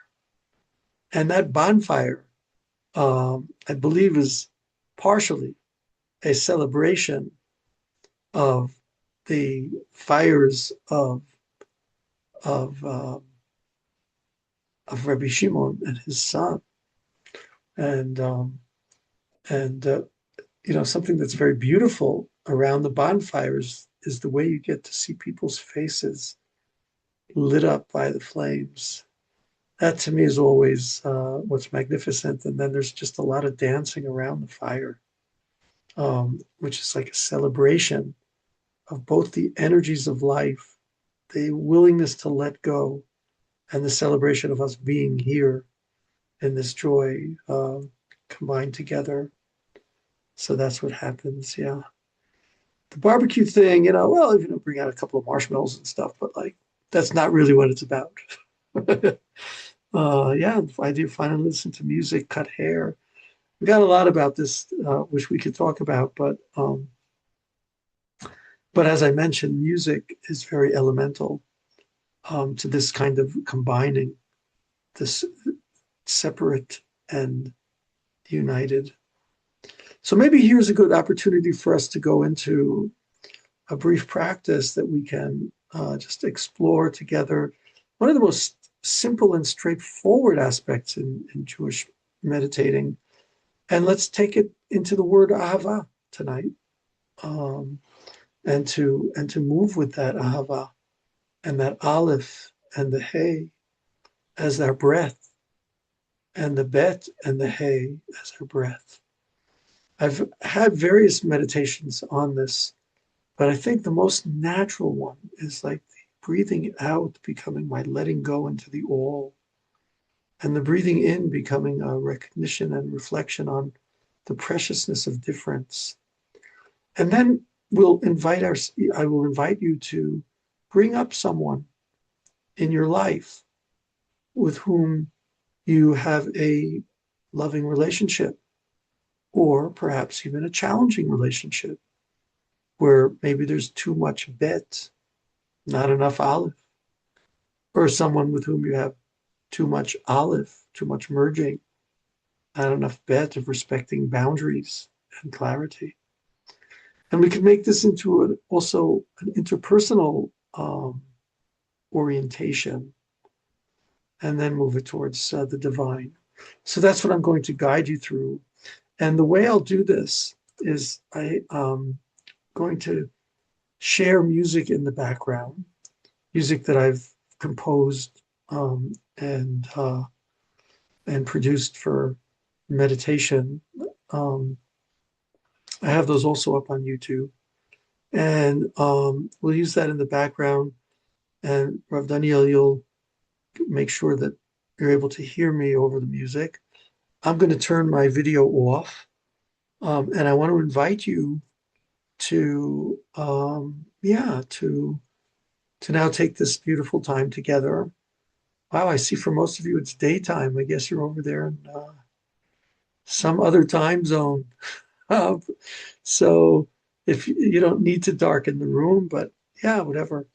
and that bonfire, I believe, is partially a celebration of the fires of Rabbi Shimon and his son, and and something that's very beautiful around the bonfires is the way you get to see people's faces lit up by the flames. That to me is always what's magnificent. And then there's just a lot of dancing around the fire, which is like a celebration of both the energies of life, the willingness to let go, and the celebration of us being here in this joy combined together. So that's what happens. Yeah. The barbecue thing, well, bring out a couple of marshmallows and stuff, but like, that's not really what it's about. Yeah, I do finally listen to music, cut hair. We got a lot about this, which we could talk about, but as I mentioned, music is very elemental to this kind of combining this separate and united. So maybe here's a good opportunity for us to go into a brief practice that we can just explore together. One of the most simple and straightforward aspects in Jewish meditating, and let's take it into the word ahava tonight, and to move with that ahava and that aleph and the hey as our breath, and the bet and the hey as our breath. I've had various meditations on this, but I think the most natural one is like the breathing out becoming my letting go into the all, and the breathing in becoming a recognition and reflection on the preciousness of difference. And then I will invite you to bring up someone in your life with whom you have a loving relationship, or perhaps even a challenging relationship where maybe there's too much bet, not enough aleph, or someone with whom you have too much aleph, too much merging, not enough bet of respecting boundaries and clarity. And we can make this into also an interpersonal orientation, and then move it towards the divine. So that's what I'm going to guide you through. And the way I'll do this is I'm going to share music in the background, music that I've composed and produced for meditation. I have those also up on YouTube, and we'll use that in the background. And Rav Daniel, you'll make sure that you're able to hear me over the music. I'm going to turn my video off, and I want to invite you to to now take this beautiful time together. Wow, I see for most of you it's daytime. I guess you're over there in some other time zone. So if you don't need to darken the room, but yeah, whatever.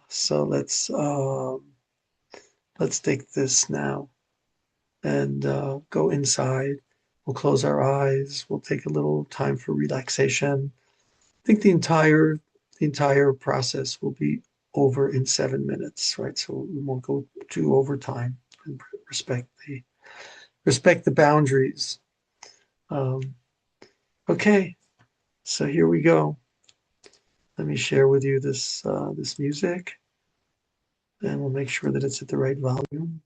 So let's take this now and go inside. We'll close our eyes. We'll take a little time for relaxation. I think the entire process will be over in 7 minutes, right? So we won't go too overtime and respect the boundaries. Um, okay, so here we go. Let me share with you this music, and we'll make sure that it's at the right volume.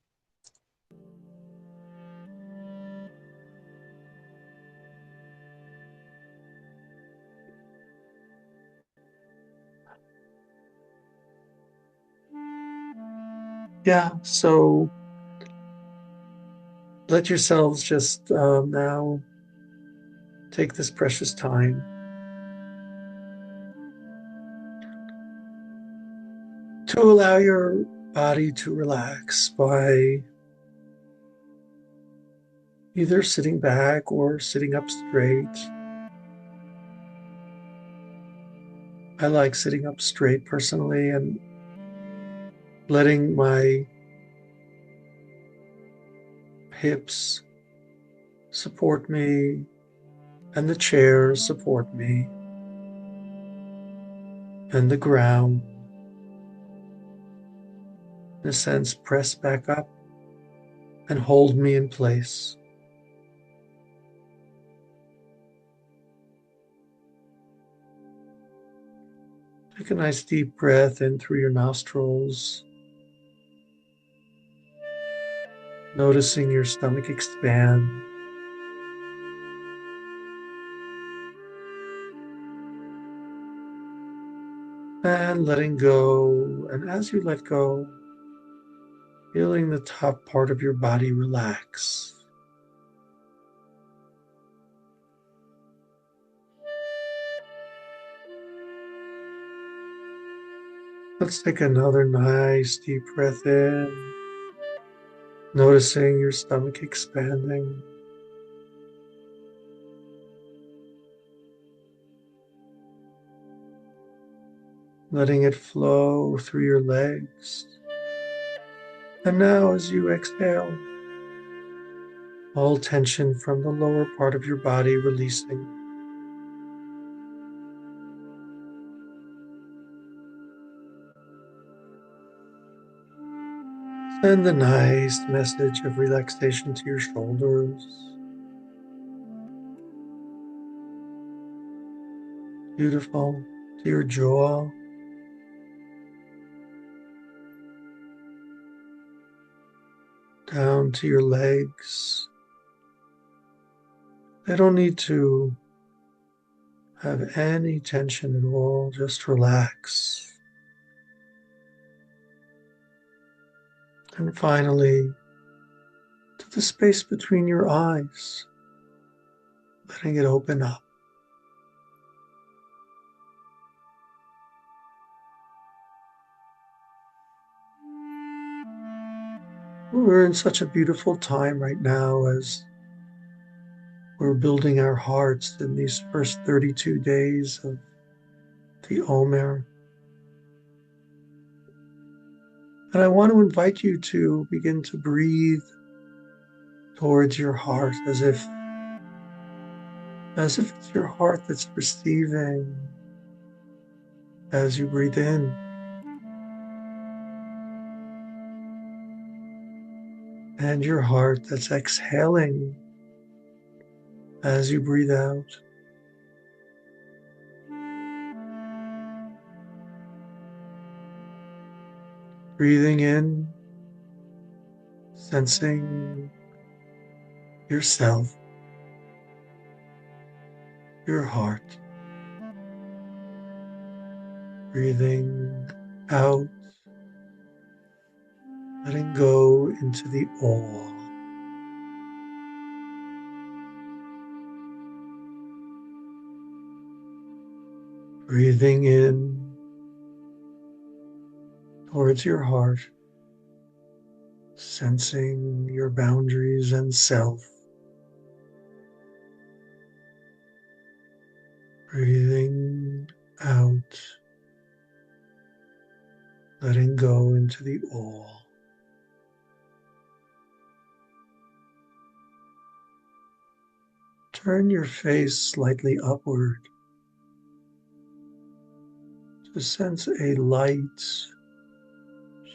Yeah, so let yourselves just now take this precious time to allow your body to relax by either sitting back or sitting up straight. I like sitting up straight personally and letting my hips support me and the chair support me and the ground, in a sense, press back up and hold me in place. Take a nice deep breath in through your nostrils, noticing your stomach expand and letting go. And as you let go, feeling the top part of your body relax. Let's take another nice deep breath in, noticing your stomach expanding. Letting it flow through your legs. And now, as you exhale, all tension from the lower part of your body releasing. Send a nice message of relaxation to your shoulders. Beautiful. To your jaw. Down to your legs. They don't need to have any tension at all. Just relax. And finally, to the space between your eyes, letting it open up. We're in such a beautiful time right now as we're building our hearts in these first 32 days of the Omer. And I want to invite you to begin to breathe towards your heart as if it's your heart that's receiving as you breathe in, and your heart that's exhaling as you breathe out. Breathing in, sensing yourself, your heart. Breathing out, letting go into the all. Breathing in towards your heart, sensing your boundaries and self. Breathing out, letting go into the all. Turn your face slightly upward to sense a light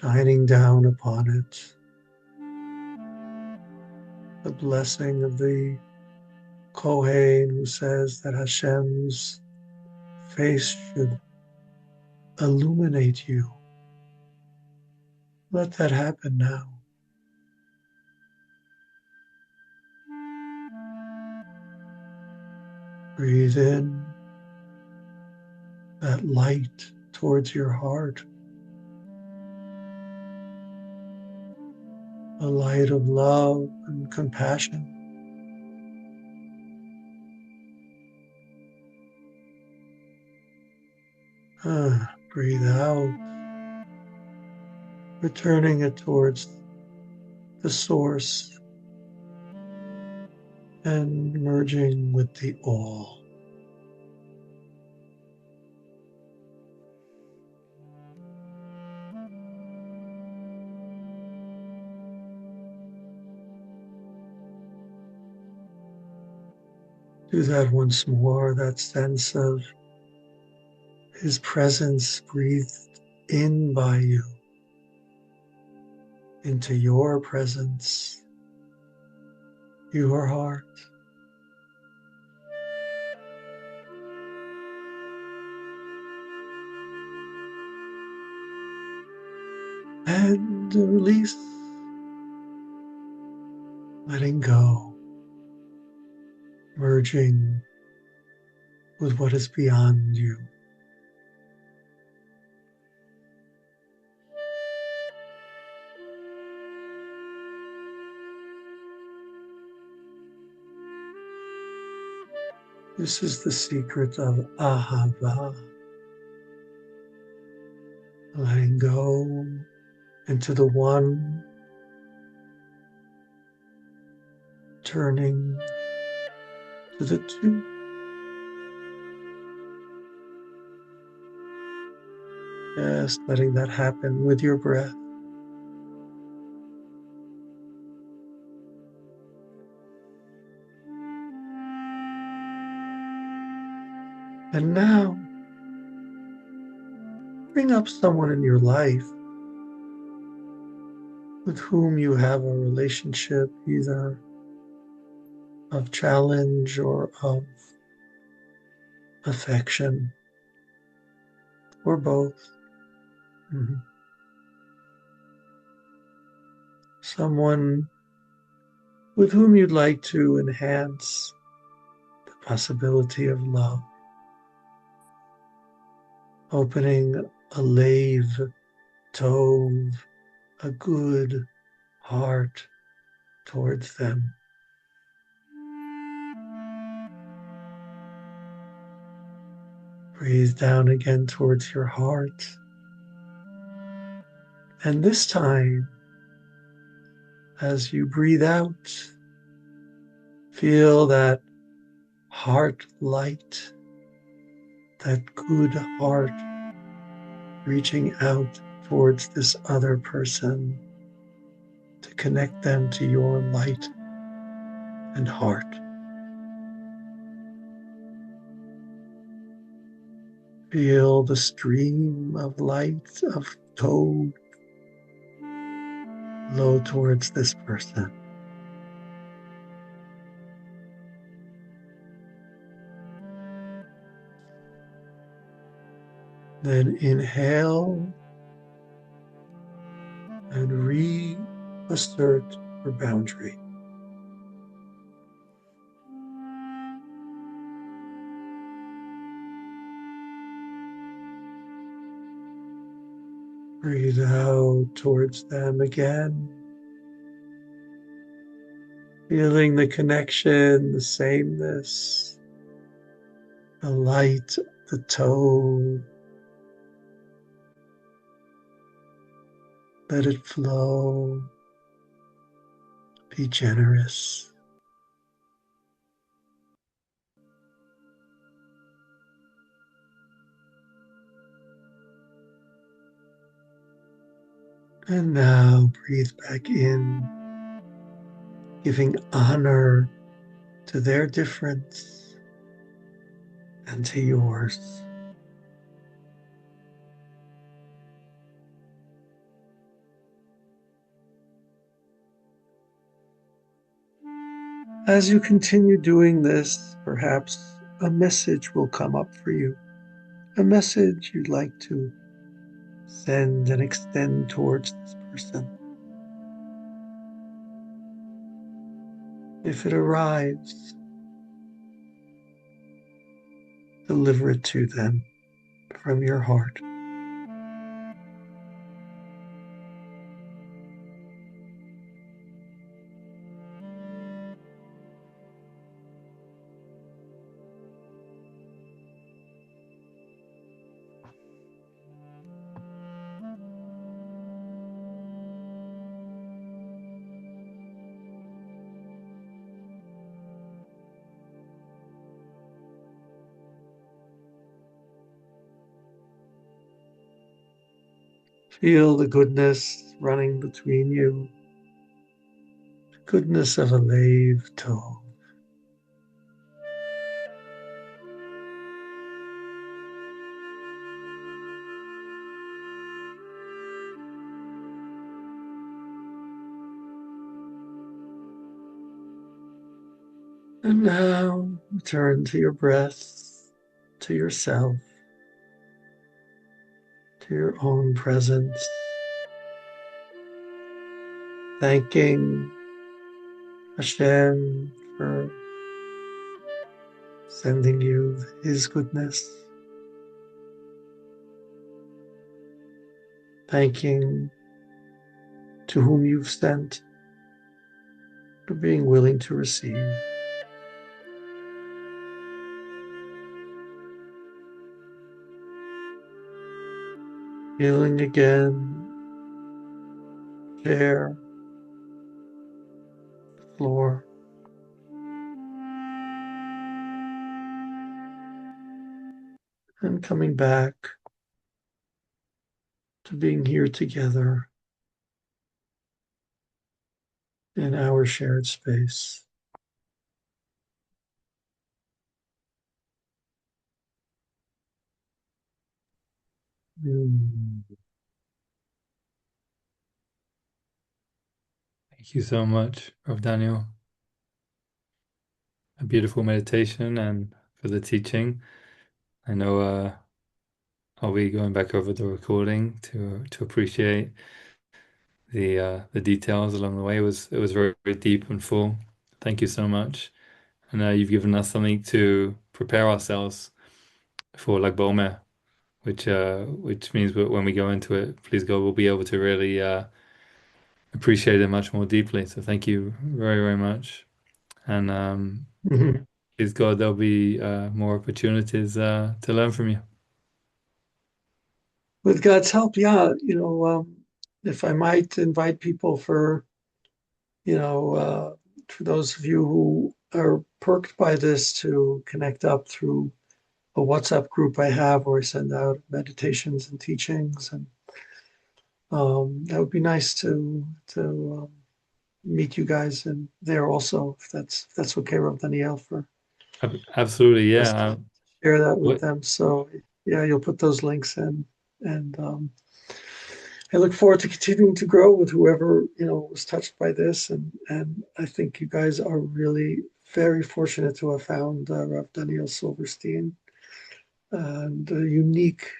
shining down upon it. The blessing of the Kohn, who says that Hashem's face should illuminate you. Let that happen now. Breathe in that light towards your heart, a light of love and compassion. Breathe out, returning it towards the source and merging with the all. Do that once more, that sense of His presence breathed in by you, into your presence, your heart. And release, letting go, merging with what is beyond you. This is the secret of Ahava, letting go into the one, turning to the two. Just letting that happen with your breath. And now, bring up someone in your life with whom you have a relationship, either of challenge or of affection, or both. Someone with whom you'd like to enhance the possibility of love, opening a lave, tov, a good heart towards them. Breathe down again towards your heart. And this time, as you breathe out, feel that heart light, that good heart reaching out towards this other person to connect them to your light and heart. Feel the stream of light, of tov, flow towards this person. Then inhale and reassert your boundary. Breathe out towards them again, feeling the connection, the sameness, the light, the tone. Let it flow. Be generous. And now breathe back in, giving honor to their difference and to yours. As you continue doing this, perhaps a message will come up for you, a message you'd like to send and extend towards this person. If it arrives, deliver it to them from your heart. Feel the goodness running between you, the goodness of a lave toe. And now return to your breath, to yourself, to your own presence, thanking Hashem for sending you His goodness, thanking to whom you've sent for being willing to receive. Healing again, chair, floor, and coming back to being here together in our shared space. Mm. Thank you so much, Rob Daniel. A beautiful meditation and for the teaching. I know I'll be going back over the recording to appreciate the details along the way. It was very, very deep and full. Thank you so much. And you've given us something to prepare ourselves for Lag BaOmer, which means that when we go into it, please God, we'll be able to really appreciate it much more deeply. So thank you very, very much. And Mhm. please God, there'll be more opportunities to learn from you. With God's help, yeah, if I might invite people for those of you who are perked by this to connect up through a WhatsApp group I have where I send out meditations and teachings, and that would be nice to meet you guys in there also, if that's okay, Rob Danielle, for Absolutely, us to yeah. share that with What them. So yeah, you'll put those links in, and I look forward to continuing to grow with whoever was touched by this, and I think you guys are really very fortunate to have found Rav Daniel Silverstein, and a unique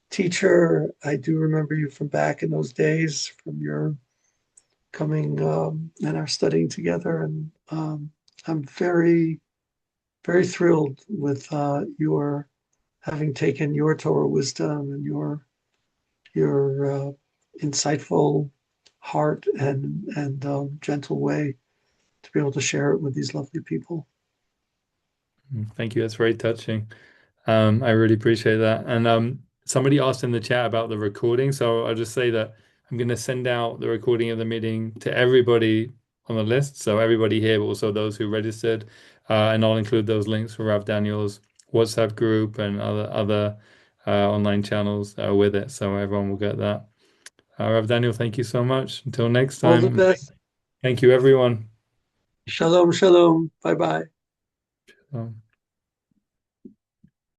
teacher. I do remember you from back in those days, from your coming and our studying together, and I'm very, very thrilled with your having taken your Torah wisdom and your insightful heart and gentle way to be able to share it with these lovely people. Thank you. That's very touching. I really appreciate that. And somebody asked in the chat about the recording, so I'll just say that I'm going to send out the recording of the meeting to everybody on the list, so everybody here, but also those who registered, and I'll include those links for Rav Daniel's WhatsApp group and other online channels with it, so everyone will get that. Rav Daniel, thank you so much. Until next All the time, best. thank you, everyone. Shalom, shalom. Bye bye. Um,